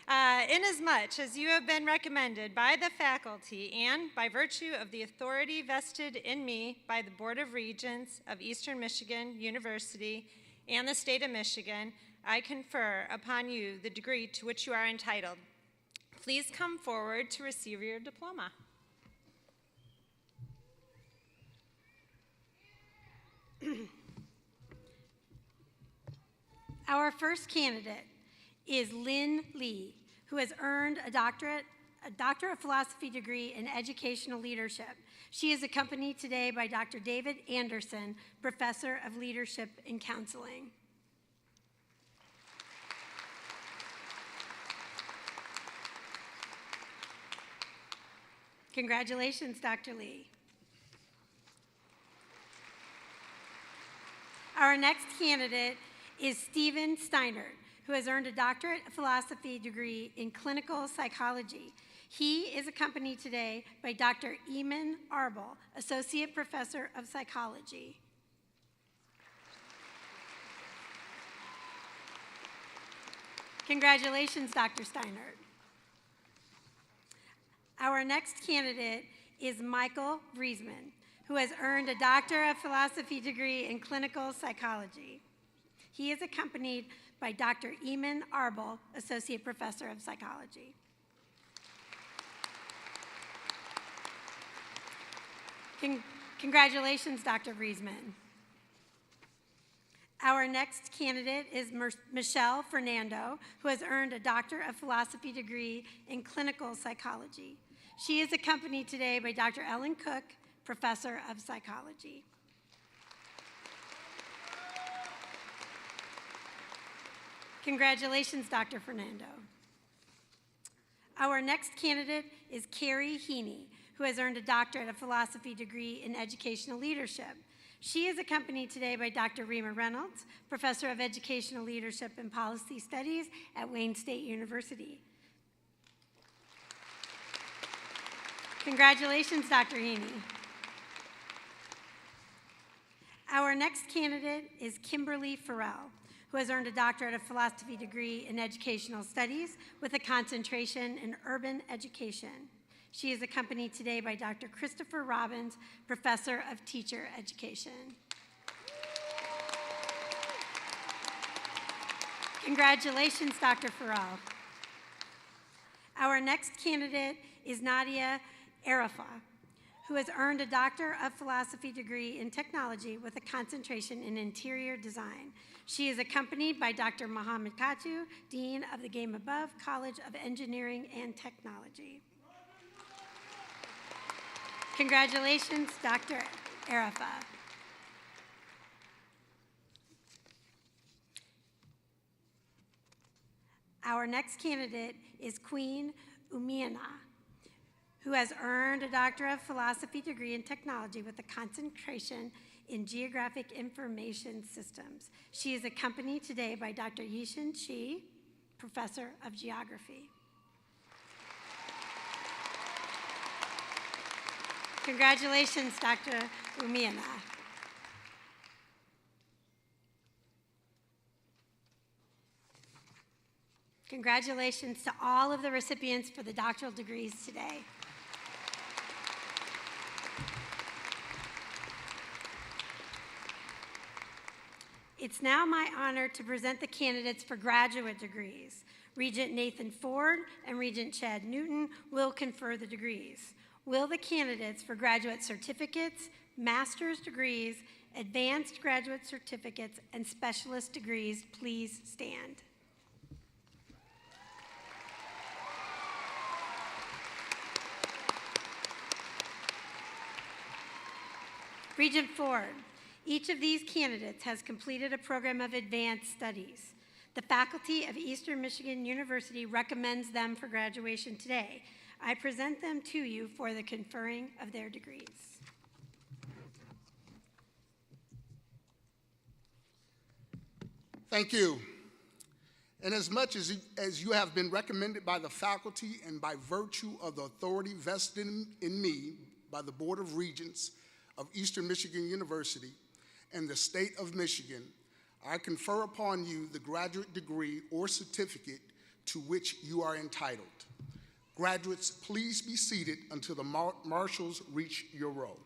Inasmuch as you have been recommended by the faculty and by virtue of the authority vested in me by the Board of Regents of Eastern Michigan University and the state of Michigan, I confer upon you the degree to which you are entitled. Please come forward to receive your diploma. Our first candidate is Lynn Lee, who has earned a Doctor of Philosophy degree in Educational Leadership. She is accompanied today by Dr. David Anderson, Professor of Leadership and Counseling. Congratulations, Dr. Lee. Our next candidate is Stephen Steinert, who has earned a Doctorate of Philosophy degree in Clinical Psychology. He is accompanied today by Dr. Eamon Arbel, Associate Professor of Psychology. Congratulations, Dr. Steinert. Our next candidate is Michael Vriesman, who has earned a Doctor of Philosophy degree in Clinical Psychology. He is accompanied by Dr. Eamon Arbel, Associate Professor of Psychology. Congratulations, Dr. Vriesman. Our next candidate is Michelle Fernando, who has earned a Doctor of Philosophy degree in Clinical Psychology. She is accompanied today by Dr. Ellen Cook, Professor of Psychology. Congratulations, Dr. Fernando. Our next candidate is Carrie Heaney, who has earned a Doctorate of Philosophy degree in Educational Leadership. She is accompanied today by Dr. Rima Reynolds, Professor of Educational Leadership and Policy Studies at Wayne State University. Congratulations, Dr. Heaney. Our next candidate is Kimberly Farrell, who has earned a Doctorate of Philosophy degree in Educational Studies with a concentration in Urban Education. She is accompanied today by Dr. Christopher Robbins, Professor of Teacher Education. Congratulations, Dr. Farrell. Our next candidate is Nadia Arafa, who has earned a Doctor of Philosophy degree in Technology with a concentration in Interior Design. She is accompanied by Dr. Mohammed Katu, Dean of the Game Above College of Engineering and Technology. Congratulations, Dr. Arafa. Our next candidate is Queen Umiana, who has earned a Doctor of Philosophy degree in Technology with a concentration in Geographic Information Systems. She is accompanied today by Dr. Yishin Chi, Professor of Geography. Congratulations, Dr. Umiana. Congratulations to all of the recipients for the doctoral degrees today. It's now my honor to present the candidates for graduate degrees. Regent Nathan Ford and Regent Chad Newton will confer the degrees. Will the candidates for graduate certificates, master's degrees, advanced graduate certificates, and specialist degrees please stand? Regent Ford, each of these candidates has completed a program of advanced studies. The faculty of Eastern Michigan University recommends them for graduation today. I present them to you for the conferring of their degrees. Thank you. Inasmuch as you have been recommended by the faculty and by virtue of the authority vested in me by the Board of Regents of Eastern Michigan University and the state of Michigan, I confer upon you the graduate degree or certificate to which you are entitled. Graduates, please be seated until the marshals reach your row.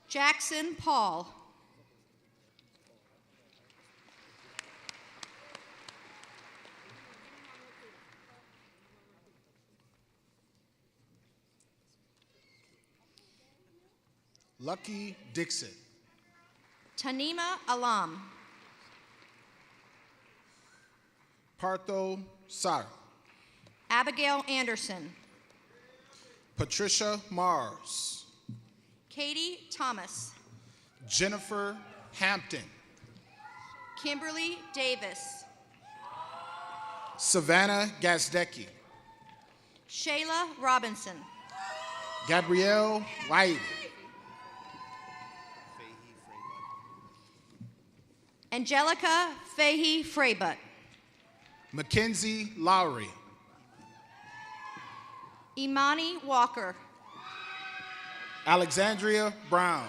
Jackson Paul. Lucky Dixon. Tanima Alam. Partho Sar. Abigail Anderson. Patricia Mars. Katie Thomas. Jennifer Hampton. Kimberly Davis. Savannah Gazdecki. Shayla Robinson. Gabrielle White. Angelica Fahey Freybutt. Mackenzie Lowry. Imani Walker. Alexandria Brown.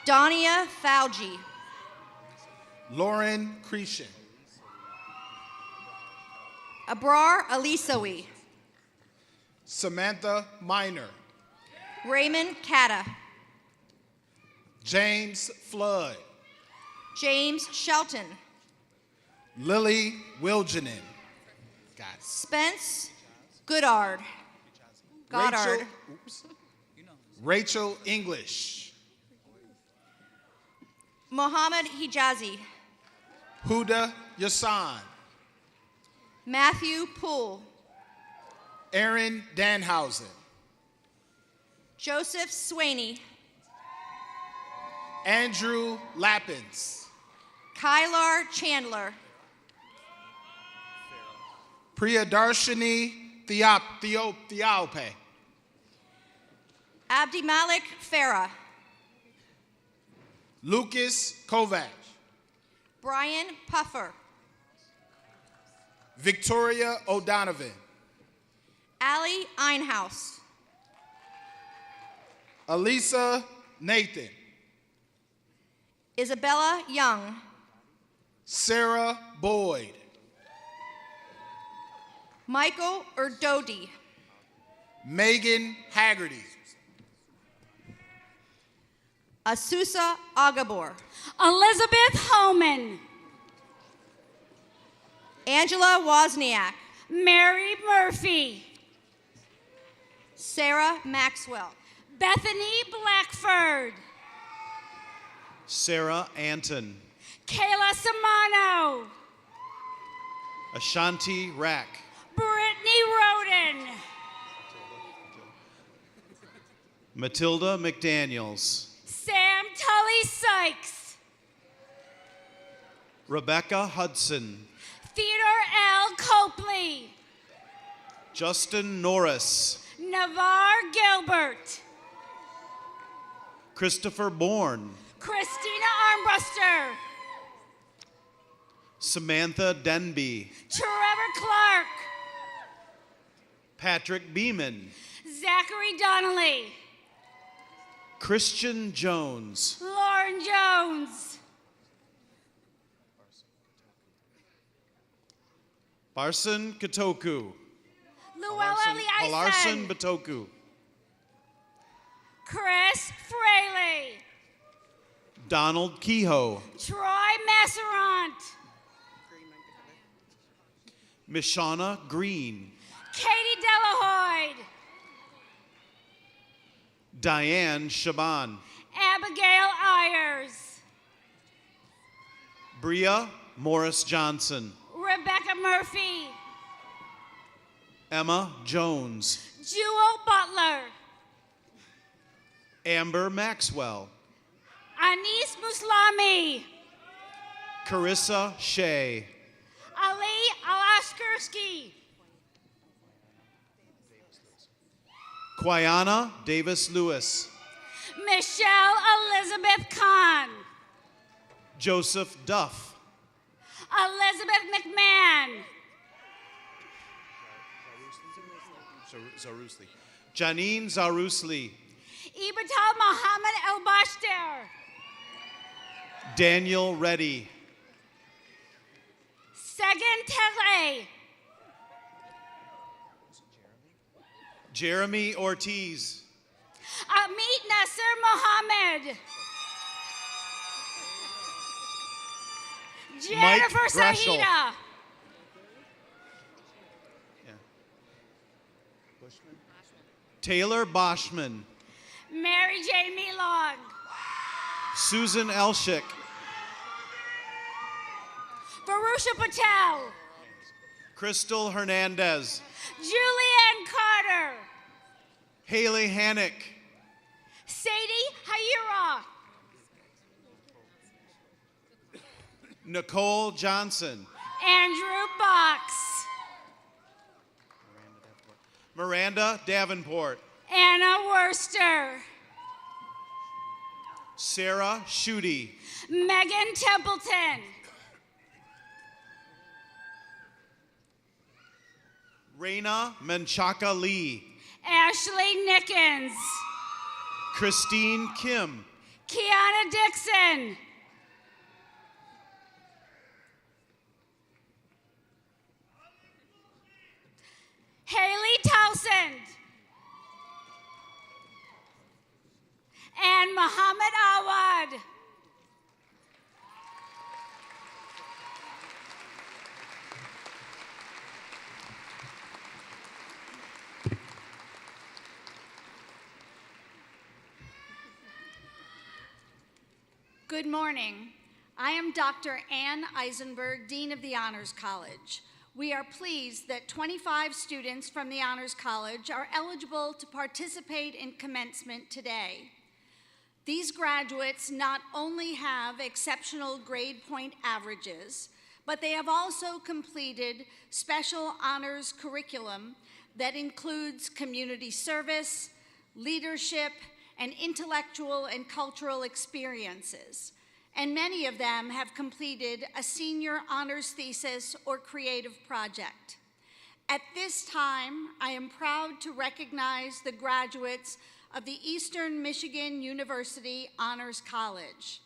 Dania Fauji. Lauren Cretion. Abrar Alisawi. Samantha Minor. Raymond Catta. James Flood. James Shelton. Lily Wilgenin. Spence Goddard. Goddard. Rachel English. Mohammed Hijazi. Huda Yassan. Matthew Poole. Aaron Danhausen. Joseph Swaney. Andrew Lappins. Kylar Chandler. Priyadarshini Theope. Abdimalik Farah. Lucas Kovac. Brian Puffer. Victoria O'Donovan. Allie Einhaus. Elisa Nathan. Isabella Young. Sarah Boyd. Michael Erdodi. Megan Haggerty. Asusa Agabor. Elizabeth Homan. Angela Wozniak. Mary Murphy. Sarah Maxwell. Bethany Blackford. Sarah Anton. Kayla Samano. Ashanti Rack. Brittany Roden. Matilda McDaniels. Sam Tully Sykes. Rebecca Hudson. Theodore L. Copley. Justin Norris. Navarre Gilbert. Christopher Bourne, Christina Armbruster, Samantha Denby, Trevor Clark, Patrick Beeman, Zachary Donnelly, Christian Jones, Lauren Jones, Barson Katoku, Luella Palarson Leisen, Batoku, Chris Fraley, Donald Kehoe, Troy Masserant, Mishana Green, Katie Delahoyd, Diane Shaban, Abigail Ayers, Bria Morris Johnson, Rebecca Murphy, Emma Jones, Jewel Butler, Amber Maxwell, Anis Muslami, Carissa Shea, Ali Alaskursky, Quiana Davis Lewis, Michelle Elizabeth Kahn, Joseph Duff, Elizabeth McMahon, Janine Zarusli, Ibatal Mohammed El Bashter, Daniel Reddy, Segan Tele, Jeremy Ortiz, Amit Nasser Mohammed, Jennifer Greshel. Sahida, Taylor Boschman, Mary Jane Milog, Susan Elshick, Varusha Patel, Crystal Hernandez, Julianne Carter, Haley Hannick, Sadie Hayira, Nicole Johnson, Andrew Box, Miranda Davenport, Anna Worster, Sarah Schutte, Megan Templeton, Raina Menchaca Lee, Ashley Nickens, Christine Kim, Kiana Dixon, Haley Towsend, and Muhammad Awad. Good morning. I am Dr. Ann Eisenberg, Dean of the Honors College. We are pleased that 25 students from the Honors College are eligible to participate in commencement today. These graduates not only have exceptional grade point averages, but they have also completed special honors curriculum that includes community service, leadership, and intellectual and cultural experiences. And many of them have completed a senior honors thesis or creative project. At this time, I am proud to recognize the graduates of the Eastern Michigan University Honors College.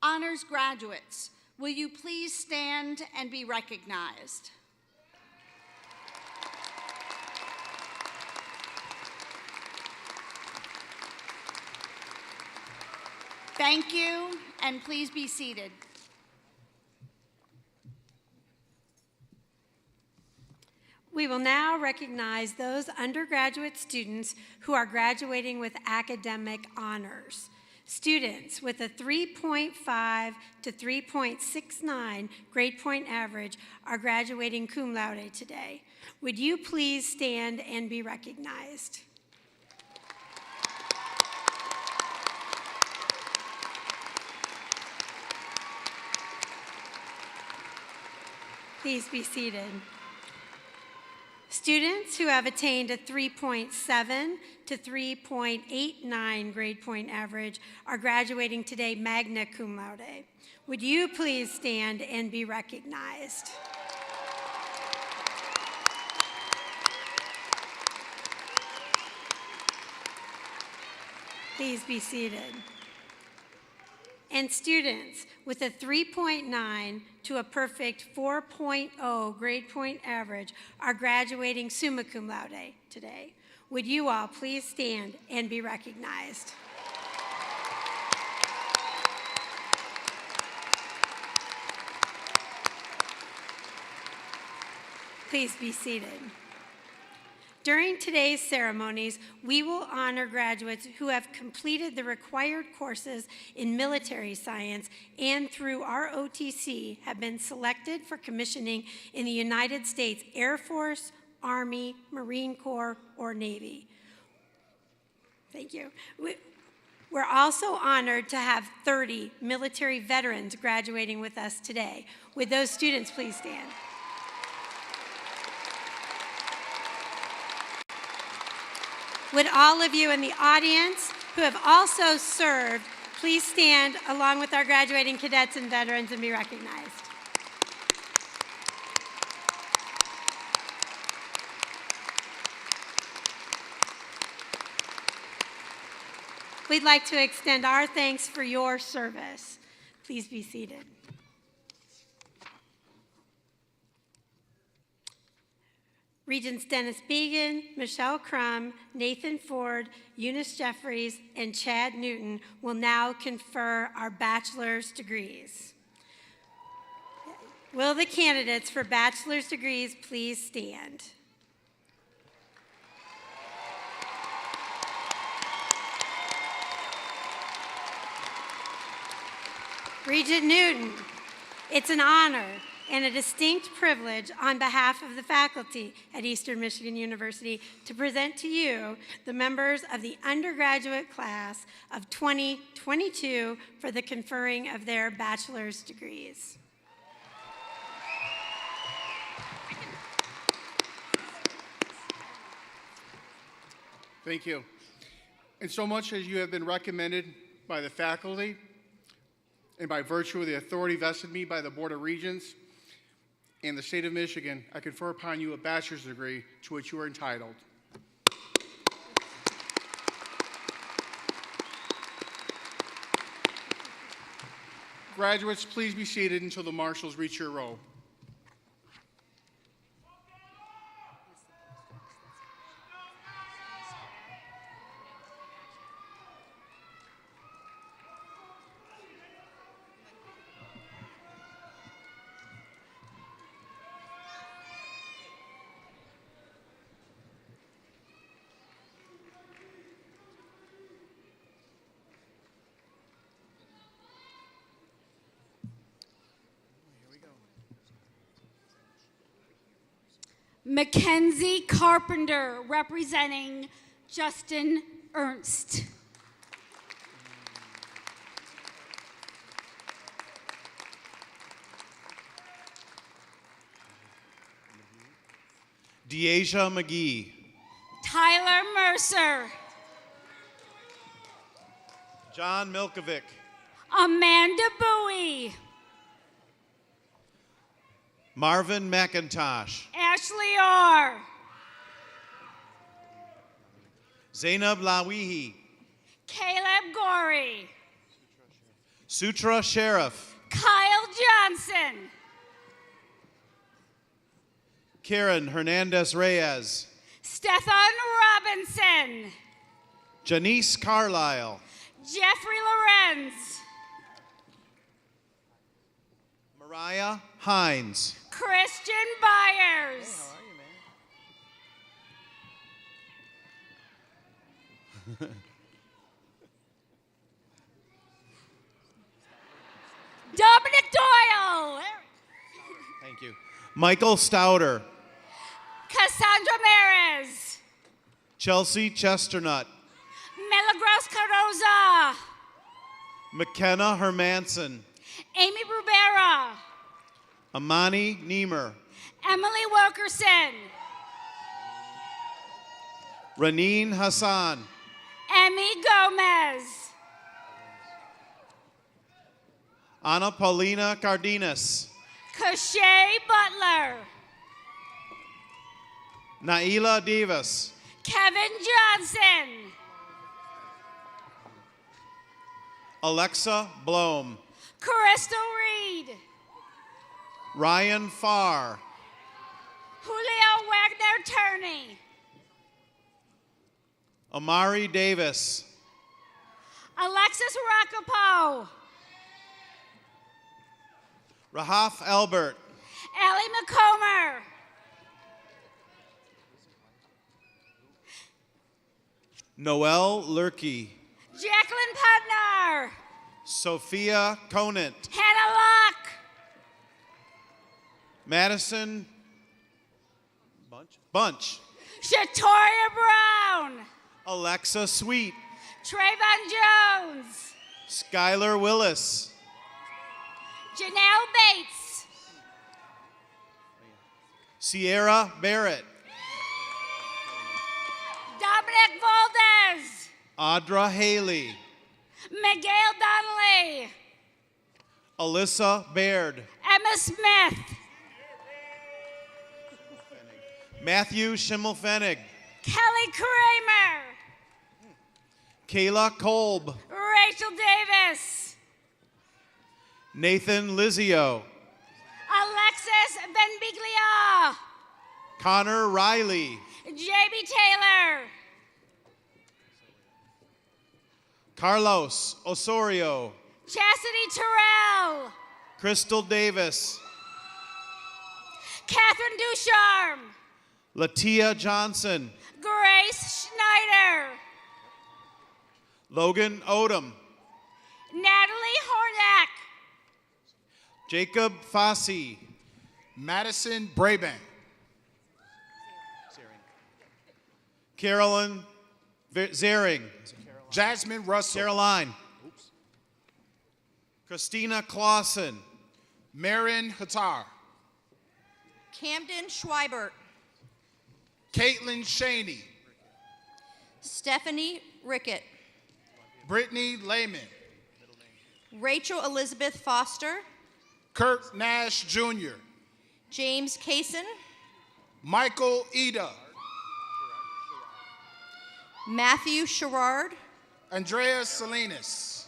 Honors graduates, will you please stand and be recognized? Thank you, and please be seated. We will now recognize those undergraduate students who are graduating with academic honors. Students with a 3.5 to 3.69 grade point average are graduating cum laude today. Would you please stand and be recognized? Please be seated. Students who have attained a 3.7 to 3.89 grade point average are graduating today magna cum laude. Would you please stand and be recognized? Please be seated. And students with a 3.9 to a perfect 4.0 grade point average are graduating summa cum laude today. Would you all please stand and be recognized? Please be seated. During today's ceremonies, we will honor graduates who have completed the required courses in military science and through our OTC have been selected for commissioning in the United States Air Force, Army, Marine Corps, or Navy. Thank you. We're also honored to have 30 military veterans graduating with us today. Would those students please stand? Would all of you in the audience who have also served please stand along with our graduating cadets and veterans and be recognized? We'd like to extend our thanks for your service. Please be seated. Regents Dennis Began, Michelle Crum, Nathan Ford, Eunice Jeffries, and Chad Newton will now confer our bachelor's degrees. Will the candidates for bachelor's degrees please stand? Regent Newton, it's an honor and a distinct privilege on behalf of the faculty at Eastern Michigan University to present to you the members of the undergraduate class of 2022 for the conferring of their bachelor's degrees. Thank you. And so much as you have been recommended by the faculty and by virtue of the authority vested in me by the Board of Regents and the state of Michigan, I confer upon you a bachelor's degree to which you are entitled. Graduates, please be seated until the marshals reach your row. Mackenzie Carpenter, representing Justin Ernst. Deasia McGee. Tyler Mercer. John Milkovic. Amanda Bowie. Marvin McIntosh. Ashley Orr. Zainab Lawihi. Caleb Gorey. Sutra Sheriff. Kyle Johnson. Karen Hernandez Reyes. Stefan Robinson. Janice Carlisle. Jeffrey Lorenz. Mariah Hines. Christian Byers. Dominic Doyle. Thank you. Michael Stouter. Cassandra Mares. Chelsea Chesternut. Milagros Carosa. McKenna Hermanson. Amy Rubera. Amani Niemer. Emily Wilkerson. Raneen Hassan. Emmy Gomez. Ana Paulina Cardenas. Kashay Butler. Naila Davis. Kevin Johnson. Alexa Blom. Crystal Reed. Ryan Farr. Julio Wagner Turney. Amari Davis. Alexis Rockapoe. Rahaf Albert. Ellie McComber. Noel Lurkey. Jacqueline Putner. Sophia Conant. Hannah Locke. Madison Bunch. Shatoria Brown. Alexa Sweet. Trayvon Jones. Skylar Willis. Janelle Bates. Sierra Barrett. Dominic Valdez. Audra Haley. Miguel Donnelly. Alyssa Baird. Emma Smith. Matthew Schimmelfennig. Kelly Kramer. Kayla Kolb. Rachel Davis. Nathan Lizio. Alexis Benbiglia. Connor Riley. JB Taylor. Carlos Osorio. Chastity Terrell. Crystal Davis. Catherine Ducharme. Latia Johnson. Grace Schneider. Logan Odom. Natalie Hornak. Jacob Fossey. Madison Brabant. Carolyn Zering. Jasmine Russell. Caroline. Christina Clausen. Marin Hattar. Camden Schweibert. Caitlin Shaney. Stephanie Rickett. Brittany Lehman. Rachel Elizabeth Foster. Kurt Nash Jr. James Kaysen. Michael Ida. Matthew Sherrard. Andrea Salinas.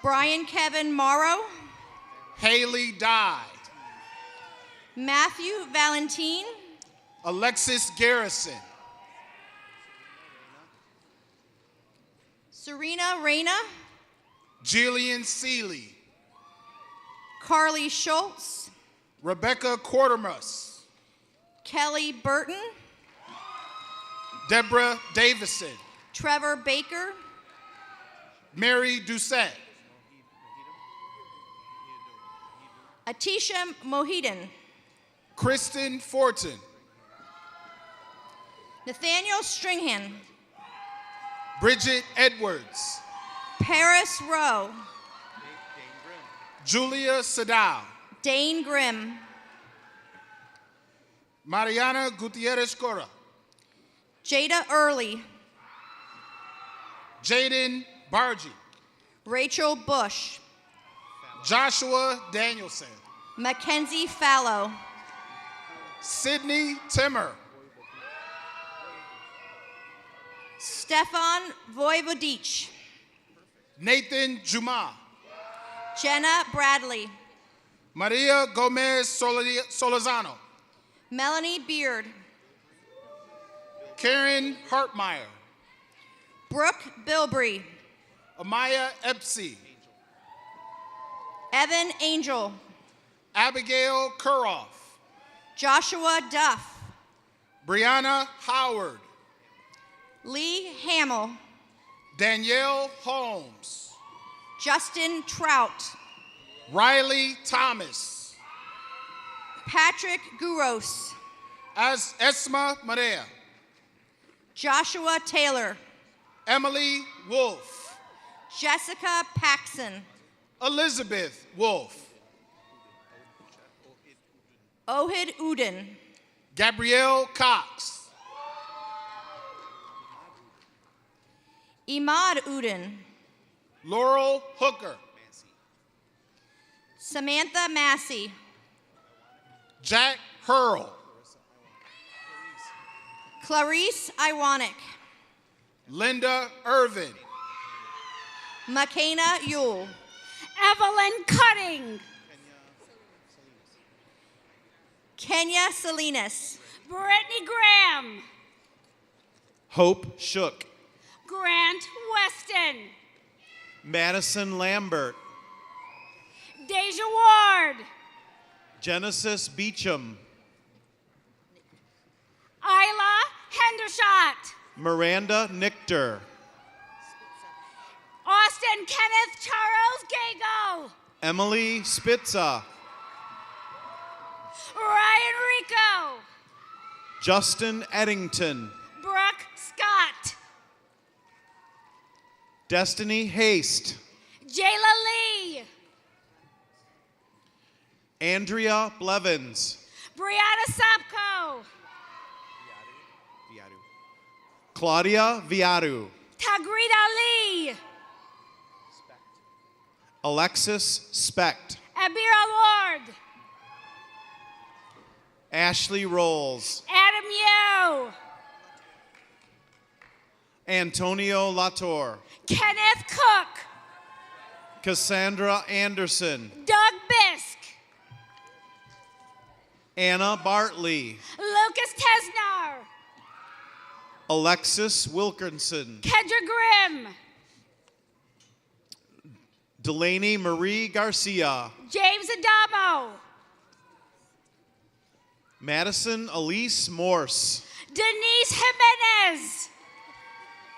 Brian Kevin Morrow. Haley Dye. Matthew Valentine. Alexis Garrison. Serena Reyna. Jillian Seeley. Carly Schultz. Rebecca Quartermus. Kelly Burton. Deborah Davison. Trevor Baker. Mary Doucette. Atisha Mohidan. Kristen Fortin. Nathaniel Stringhan. Bridget Edwards. Paris Rowe. Julia Sadao. Dane Grimm. Mariana Gutierrez Cora. Jada Early. Jaden Bargy. Rachel Bush. Joshua Danielson. Mackenzie Fallow. Sydney Timmer. Stefan Voivodich. Nathan Juma. Jenna Bradley. Maria Gomez Solazano. Melanie Beard. Karen Hartmeyer. Brooke Bilbrey. Amaya Epsy. Evan Angel. Abigail Kuroff. Joshua Duff. Brianna Howard. Lee Hamill. Danielle Holmes. Justin Trout. Riley Thomas. Patrick Guros. Esma Marea. Joshua Taylor. Emily Wolf. Jessica Paxson. Elizabeth Wolf. Ohid Uden. Gabrielle Cox. Imad Udin. Laurel Hooker. Samantha Massey. Jack Hurl. Clarice Iwanek. Linda Irvin. McKenna Yule. Evelyn Cutting. Kenya Salinas. Brittany Graham. Hope Shook. Grant Weston. Madison Lambert. Deja Ward. Genesis Beecham. Isla Hendershot. Miranda Nichter. Austin Kenneth Charles Gago. Emily Spitza. Ryan Rico. Justin Eddington. Brooke Scott. Destiny Haste. Jayla Lee. Andrea Blevins. Brianna Sapko. Claudia Viaru. Tagrita Lee. Alexis Specht. Abira Ward. Ashley Rolls. Adam Yo. Antonio Latour. Kenneth Cook. Cassandra Anderson. Doug Bisk. Anna Bartley. Lucas Tesnar. Alexis Wilkinson. Kendra Grimm. Delaney Marie Garcia. James Adamo. Madison Elise Morse. Denise Jimenez.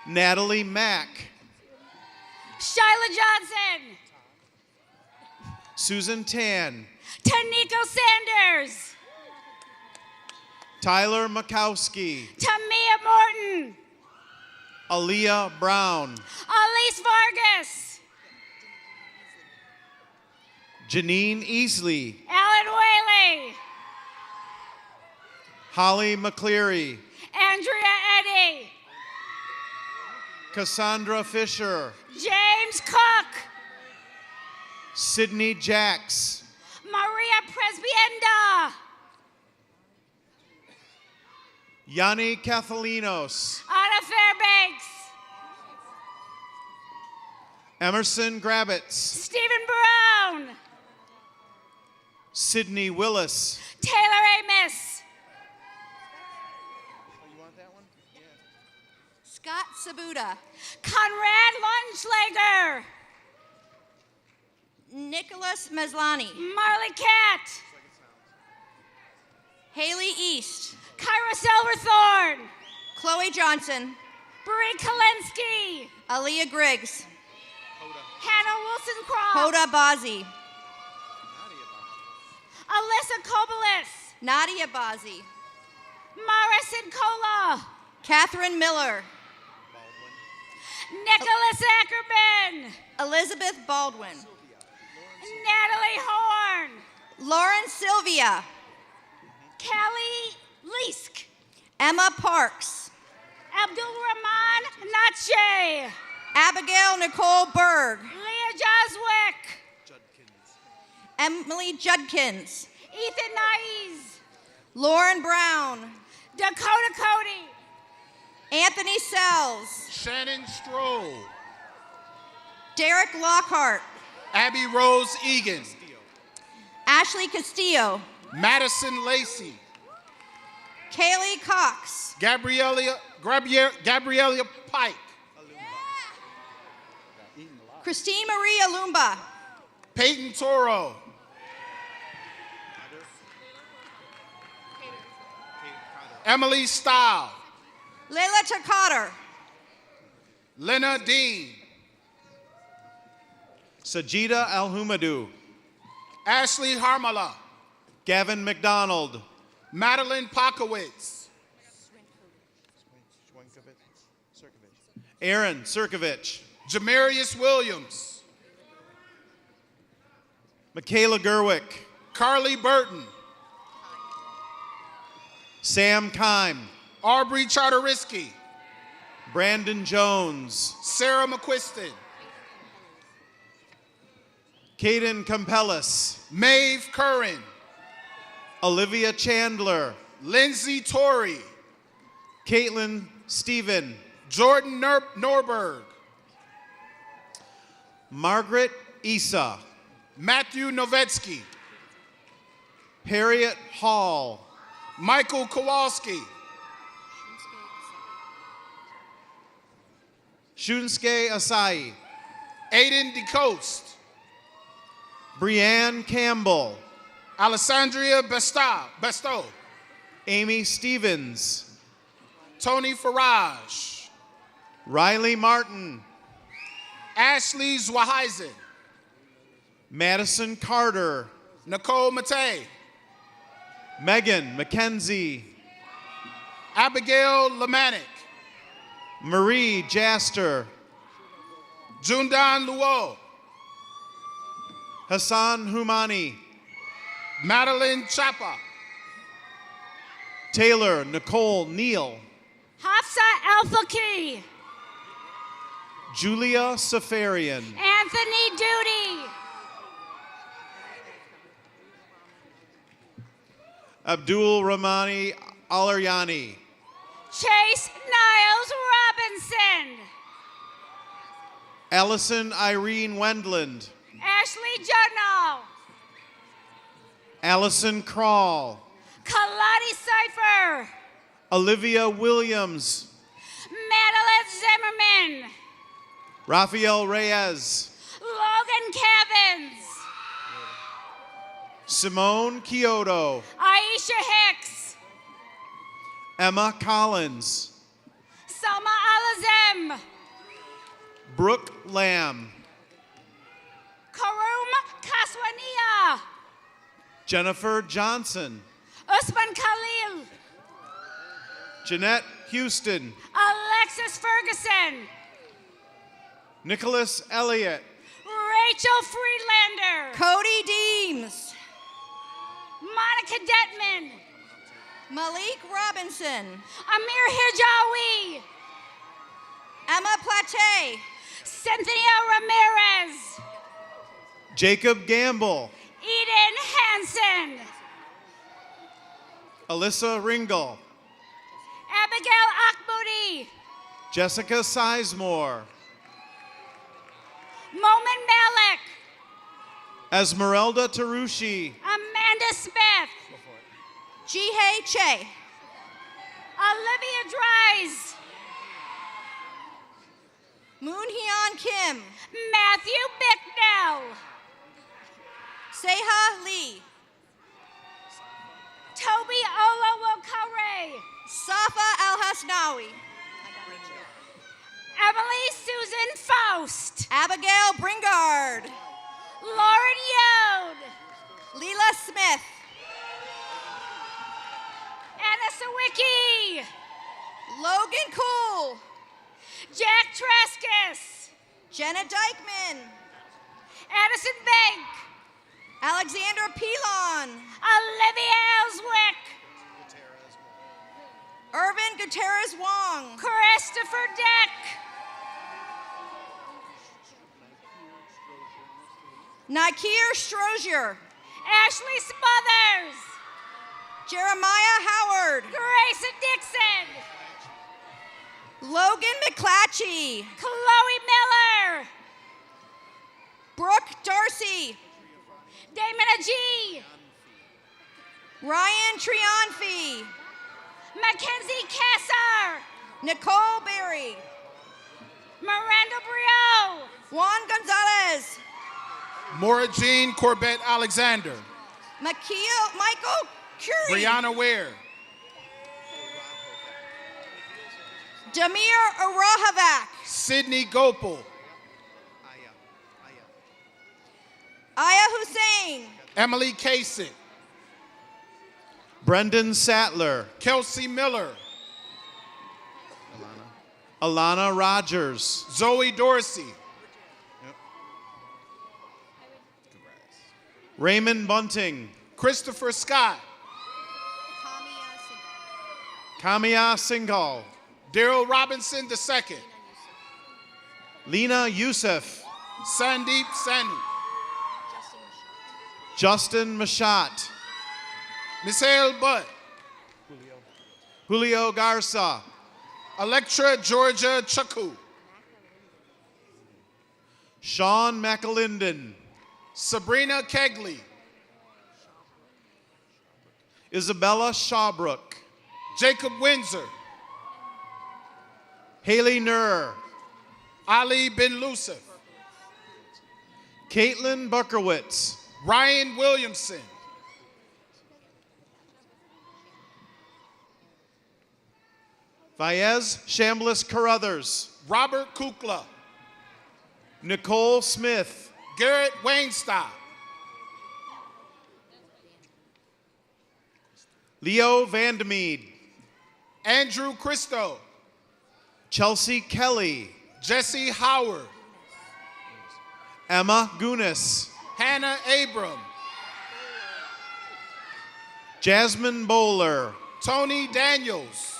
Natalie Mack. Shyla Johnson. Susan Tan. Taniko Sanders. Tyler Makowski. Tamia Morton. Aaliyah Brown. Elise Vargas. Janine Easley. Alan Whaley. Holly McCleary. Andrea Eddy. Cassandra Fisher. James Cook. Sydney Jacks. Maria Presbienda. Yanni Catholinos. Anna Fairbanks. Emerson Grabbitz. Stephen Brown. Sydney Willis. Taylor Amos. Scott Sabuda. Conrad Lunschlager. Nicholas Meslani. Marley Cat. Haley East. Kyra Silverthorne. Chloe Johnson. Brie Kalinsky. Aaliyah Griggs. Hannah Wilson Croft. Hoda Bazi. Alyssa Kobelis. Nadia Bazi. Mara Sincola. Catherine Miller. Nicholas Ackerman. Elizabeth Baldwin. Natalie Horn. Lauren Sylvia. Kelly Leask. Emma Parks. Abdul Rahman Nache. Abigail Nicole Berg. Leah Joswick. Emily Judkins. Ethan Naiz. Lauren Brown. Dakota Cody. Anthony Sells. Shannon Stroll. Derek Lockhart. Abby Rose Egan. Ashley Castillo. Madison Lacey. Kaylee Cox. Gabriella Pike. Christine Marie Alumba. Peyton Toro. Emily Stahl. Layla Takater. Lena Dean. Sajida Alhumadou. Ashley Harmala. Gavin McDonald. Madeline Pakowitz. Aaron Sirkovich. Jamarius Williams. Michaela Gerwick. Carly Burton. Sam Kime. Aubrey Charterisky. Brandon Jones. Sarah McQuiston. Caden Campellis. Maeve Curran. Olivia Chandler. Lindsay Torrey. Caitlin Stephen. Jordan Norberg. Margaret Isa. Matthew Novetsky. Harriet Hall. Michael Kowalski. Shunsuke Asai. Aiden DeCoste. Brianne Campbell. Alessandria Bestow. Amy Stevens. Tony Farage. Riley Martin. Ashley Zwaheisen. Madison Carter. Nicole Matei. Megan McKenzie. Abigail Lemanik. Marie Jaster. Jundan Luo. Hassan Humani. Madeline Chapa. Taylor Nicole Neal. Hafsa Al-Faqih. Julia Safarian. Anthony Duty. Abdul Rahmani Alaryani. Chase Niles Robinson. Allison Irene Wendland. Ashley Judno. Allison Crawl. Kalani Cipher. Olivia Williams. Madeline Zimmerman. Rafael Reyes. Logan Cavins. Simone Kyoto. Aisha Hicks. Emma Collins. Salma Alazem. Brooke Lamb. Karum Kaswania. Jennifer Johnson. Usman Khalil. Jeanette Houston. Alexis Ferguson. Nicholas Elliott. Rachel Friedlander. Cody Deems. Monica Detman. Malik Robinson. Amir Hijawi. Emma Plate. Cynthia Ramirez. Jacob Gamble. Eden Hansen. Alyssa Ringel. Abigail Akbudi. Jessica Sizemore. Momin Malik. Esmeralda Tarushi. Amanda Smith. Jihei Che. Olivia Dries. Moon Hyun Kim. Matthew Bicknell. Seha Lee. Toby Olawokare. Safa Al Hasnawi. Emily Susan Faust. Abigail Bringard. Lauren Yode. Leela Smith. Anna Sawicki. Logan Cool. Jack Treskus. Jenna Dykeman. Addison Bank. Alexander Pilon. Olivia Ellswick. Irvin Gutierrez Wong. Christopher Deck. Nikir Strozier. Ashley Smothers. Jeremiah Howard. Grayson Dixon. Logan McClatchy. Chloe Miller. Brooke Darcy. Damon Agee. Ryan Trianfi. Mackenzie Kessar. Nicole Berry. Miranda Brio. Juan Gonzalez. Maura Jean Corbett Alexander. Michael Curie. Brianna Ware. Damir Arahavak. Sydney Gopal. Aya Hussein. Emily Kasich. Brendan Sattler. Kelsey Miller. Alana Rogers. Zoe Dorsey. Raymond Bunting. Christopher Scott. Kamia Singhal. Daryl Robinson II. Lena Youssef. Sandeep Sanu. Justin Mashat. Misael Butt. Julio Garza. Electra Georgia Chaku. Sean McAlinden. Sabrina Kegley. Isabella Shawbrook. Jacob Windsor. Haley Nur. Ali Ben Lucef. Caitlin Buckerwitz. Ryan Williamson. Fayez Shambliss Carruthers. Robert Kukla. Nicole Smith. Garrett Weinstock. Leo Vandermeed. Andrew Christo. Chelsea Kelly. Jesse Howard. Emma Gunas. Hannah Abram. Jasmine Bowler. Tony Daniels.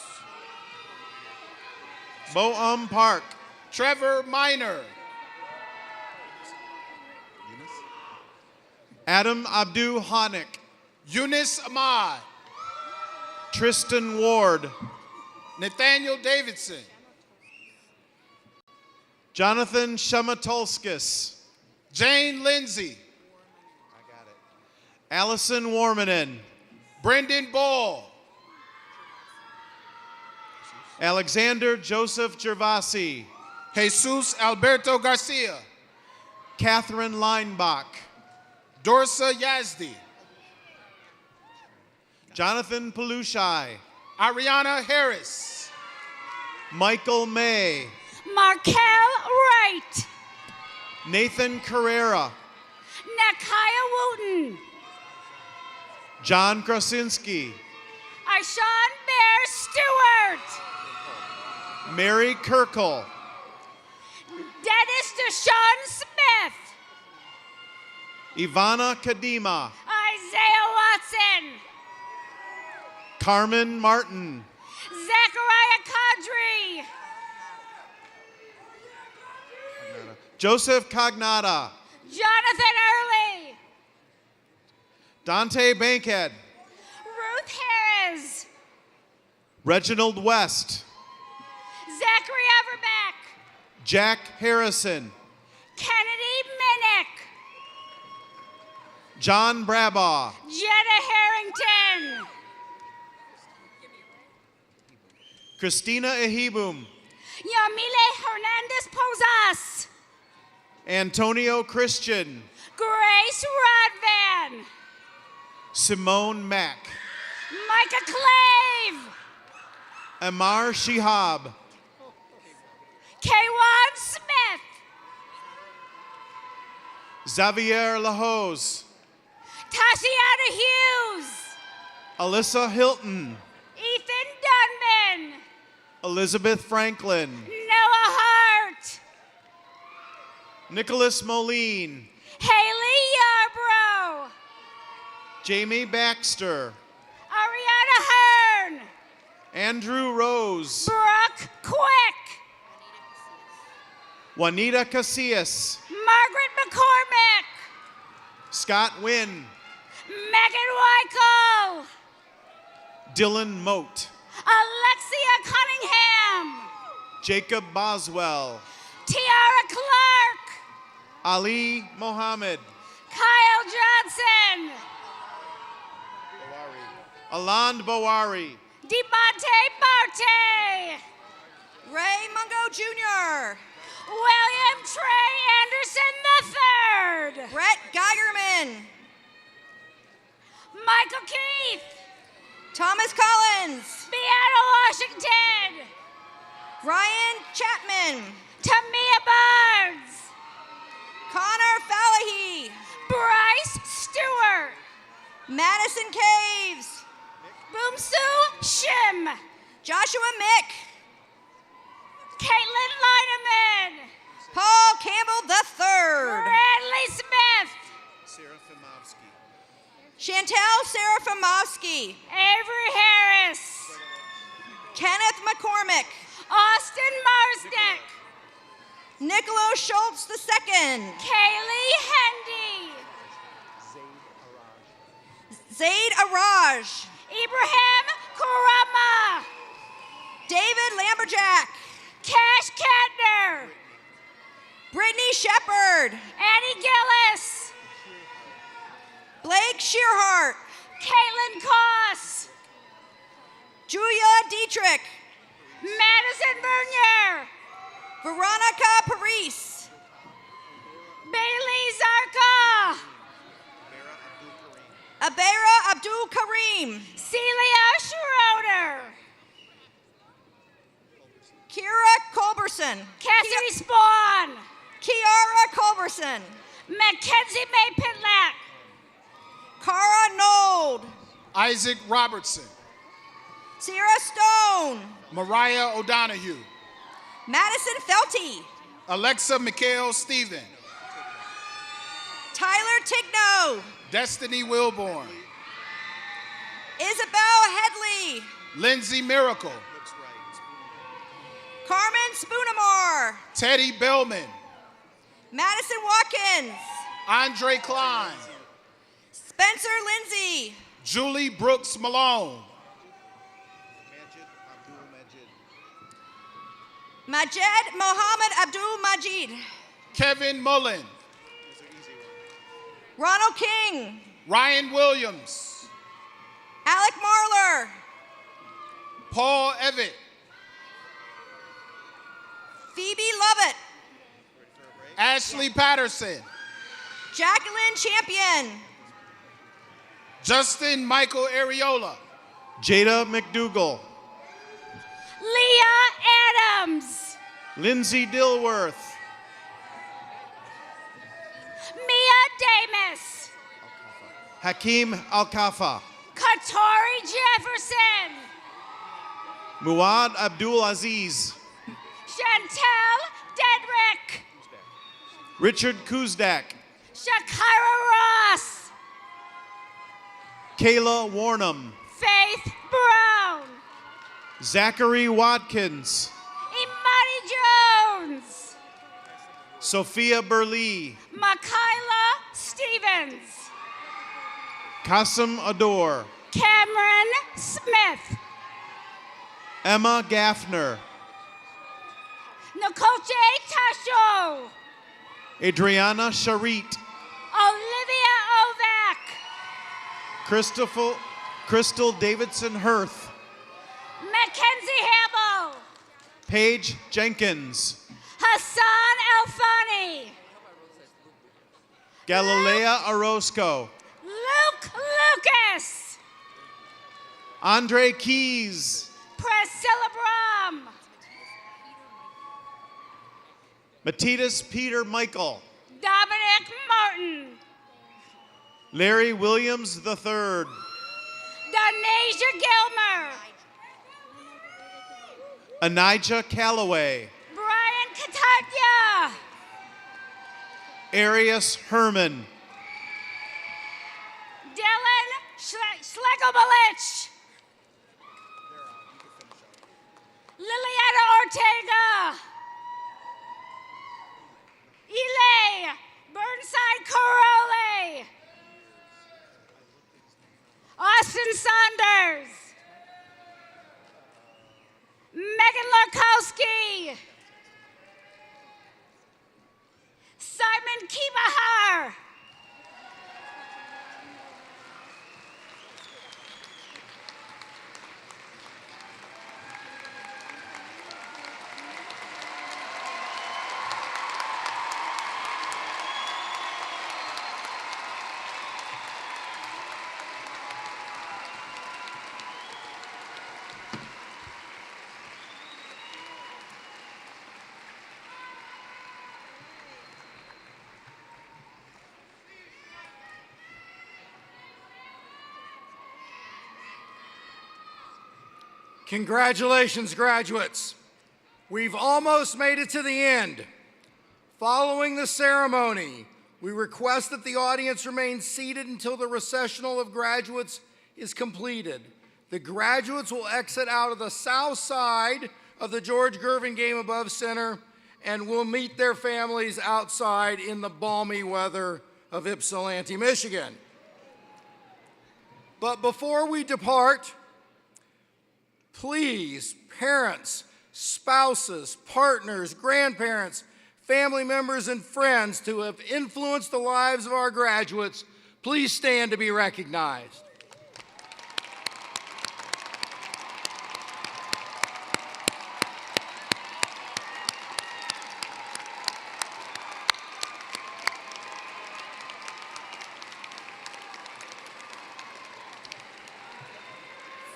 Boam Park. Trevor Minor. Adam Abdu Hanik. Eunice Ahmad. Tristan Ward. Nathaniel Davidson. Jonathan Shamatolskis. Jane Lindsay. Allison Warmanen. Brendan Ball. Alexander Joseph Gervasi. Jesus Alberto Garcia. Catherine Leinbach. Dorsa Yazdi. Jonathan Pelushai. Ariana Harris. Michael May. Markel Wright. Nathan Carrera. Nakaya Wooten. John Krasinski. Ishan Bear Stewart. Mary Kirkle. Dennis Deshaun Smith. Ivana Kadima. Isaiah Watson. Carmen Martin. Zachariah Kadri. Joseph Cognata. Jonathan Early. Dante Bankhead. Ruth Harris. Reginald West. Zachary Everbeck. Jack Harrison. Kennedy Minnick. John Brabaugh. Jenna Harrington. Christina Ehibum. Yamile Hernandez Posas. Antonio Christian. Grace Rodvan. Simone Mack. Micah Clave. Amar Shihab. Kaywan Smith. Xavier Lajose. Tashiana Hughes. Alyssa Hilton. Ethan Dunman. Elizabeth Franklin. Noah Hart. Nicholas Moline. Haley Yarbrough. Jamie Baxter. Ariana Hearn. Andrew Rose. Brooke Quick. Juanita Casillas. Margaret McCormick. Scott Wynn. Megan Weichel. Dylan Moat. Alexia Cunningham. Jacob Boswell. Tiara Clark. Ali Mohammed. Kyle Johnson. Aland Bawari. Demonte Barte. Ray Mungo Jr. William Trey Anderson III. Brett Geigerman. Michael Keith. Thomas Collins. Beata Washington. Ryan Chapman. Tamia Barnes. Connor Fallahy. Bryce Stewart. Madison Caves. Boomsu Shim. Joshua Mick. Caitlin Leineman. Paul Campbell III. Bradley Smith. Serafimovsky. Chantel Serafimovsky. Avery Harris. Kenneth McCormick. Austin Marsnick. Niccolo Schultz II. Kaylee Hendy. Zaid Araj. Ibrahim Kurama. David Lamberjack. Cash Kettner. Brittany Shepard. Annie Gillis. Blake Shearhart. Caitlin Koss. Julia Dietrich. Madison Bernier. Veronica Paris. Bailey Zarka. Abera Abdul Karim. Celia Schroeder. Kira Culberson. Cassidy Spawn. Kiara Culberson. Mackenzie May Pitlack. Cara Nold. Isaac Robertson. Sierra Stone. Mariah O'Donohue. Madison Felty. Alexa McHale Stephen. Tyler Tigno. Destiny Wilborn. Isabel Headley. Lindsay Miracle. Carmen Spoonamore. Teddy Bellman. Madison Watkins. Andre Klein. Spencer Lindsay. Julie Brooks Malone. Majed Mohammed Abdul Majid. Kevin Mullen. Ronald King. Ryan Williams. Alec Marler. Paul Evett. Phoebe Lovett. Ashley Patterson. Jacqueline Champion. Justin Michael Areola. Jada McDougall. Leah Adams. Lindsay Dilworth. Mia Damus. Hakeem Alkafa. Katori Jefferson. Muad Abdul Aziz. Chantel Dedrick. Richard Kuzdak. Shakira Ross. Kayla Warnham. Faith Brown. Zachary Watkins. Imani Jones. Sophia Burley. Makayla Stevens. Qasim Ador. Cameron Smith. Emma Gaffner. Nicolche Tasho. Adriana Sharit. Olivia Ovak. Crystal Davidson Hirth. Mackenzie Hamill. Paige Jenkins. Hassan Alfani. Galilea Orozco. Luke Lucas. Andre Keys. Priscilla Brom. Matitas Peter Michael. Dominic Martin. Larry Williams III. Donasia Gilmer. Anijah Calloway. Brian Catania. Arius Herman. Dylan Schlegelmalich. Liliana Ortega. Elay Burnside Corole. Austin Saunders. Megan Larkowski. Simon Kibahar. Congratulations, graduates. We've almost made it to the end. Following the ceremony, we request that the audience remain seated until the recessional of graduates is completed. The graduates will exit out of the south side of the George Gervin Game Above Center and will meet their families outside in the balmy weather of Ypsilanti, Michigan. But before we depart, please, parents, spouses, partners, grandparents, family members, and friends who have influenced the lives of our graduates, please stand to be recognized.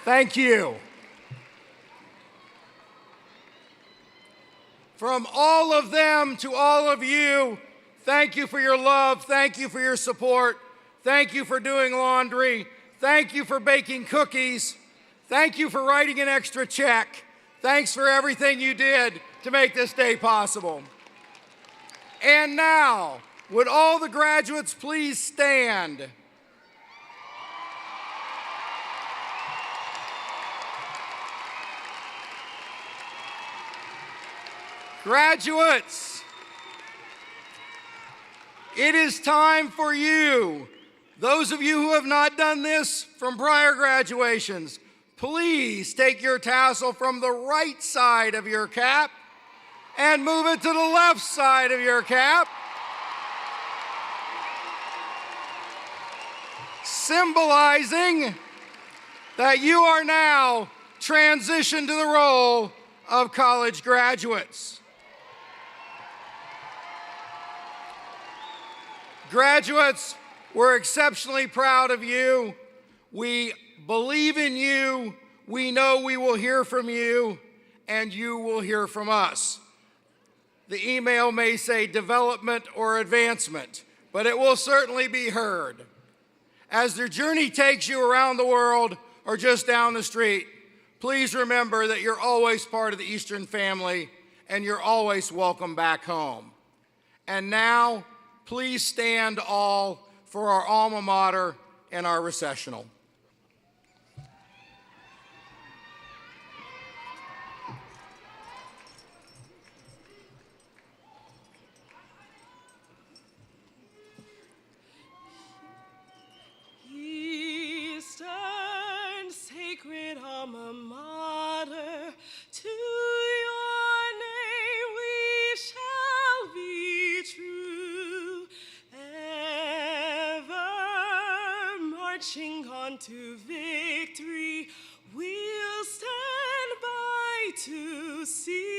Thank you. From all of them to all of you, thank you for your love, thank you for your support, thank you for doing laundry, thank you for baking cookies, thank you for writing an extra check, thanks for everything you did to make this day possible. And now, would all the graduates please stand? Graduates, it is time for you, those of you who have not done this from prior graduations, please take your tassel from the right side of your cap and move it to the left side of your cap, symbolizing that you are now transitioned to the role of college graduates. Graduates, we're exceptionally proud of you. We believe in you. We know we will hear from you, and you will hear from us. The email may say development or advancement, but it will certainly be heard. As their journey takes you around the world or just down the street, please remember that you're always part of the Eastern family, and you're always welcome back home. And now, please stand all for our alma mater and our recessional. Eastern sacred alma mater, to your name we shall be true, ever marching on to victory, we'll stand by to see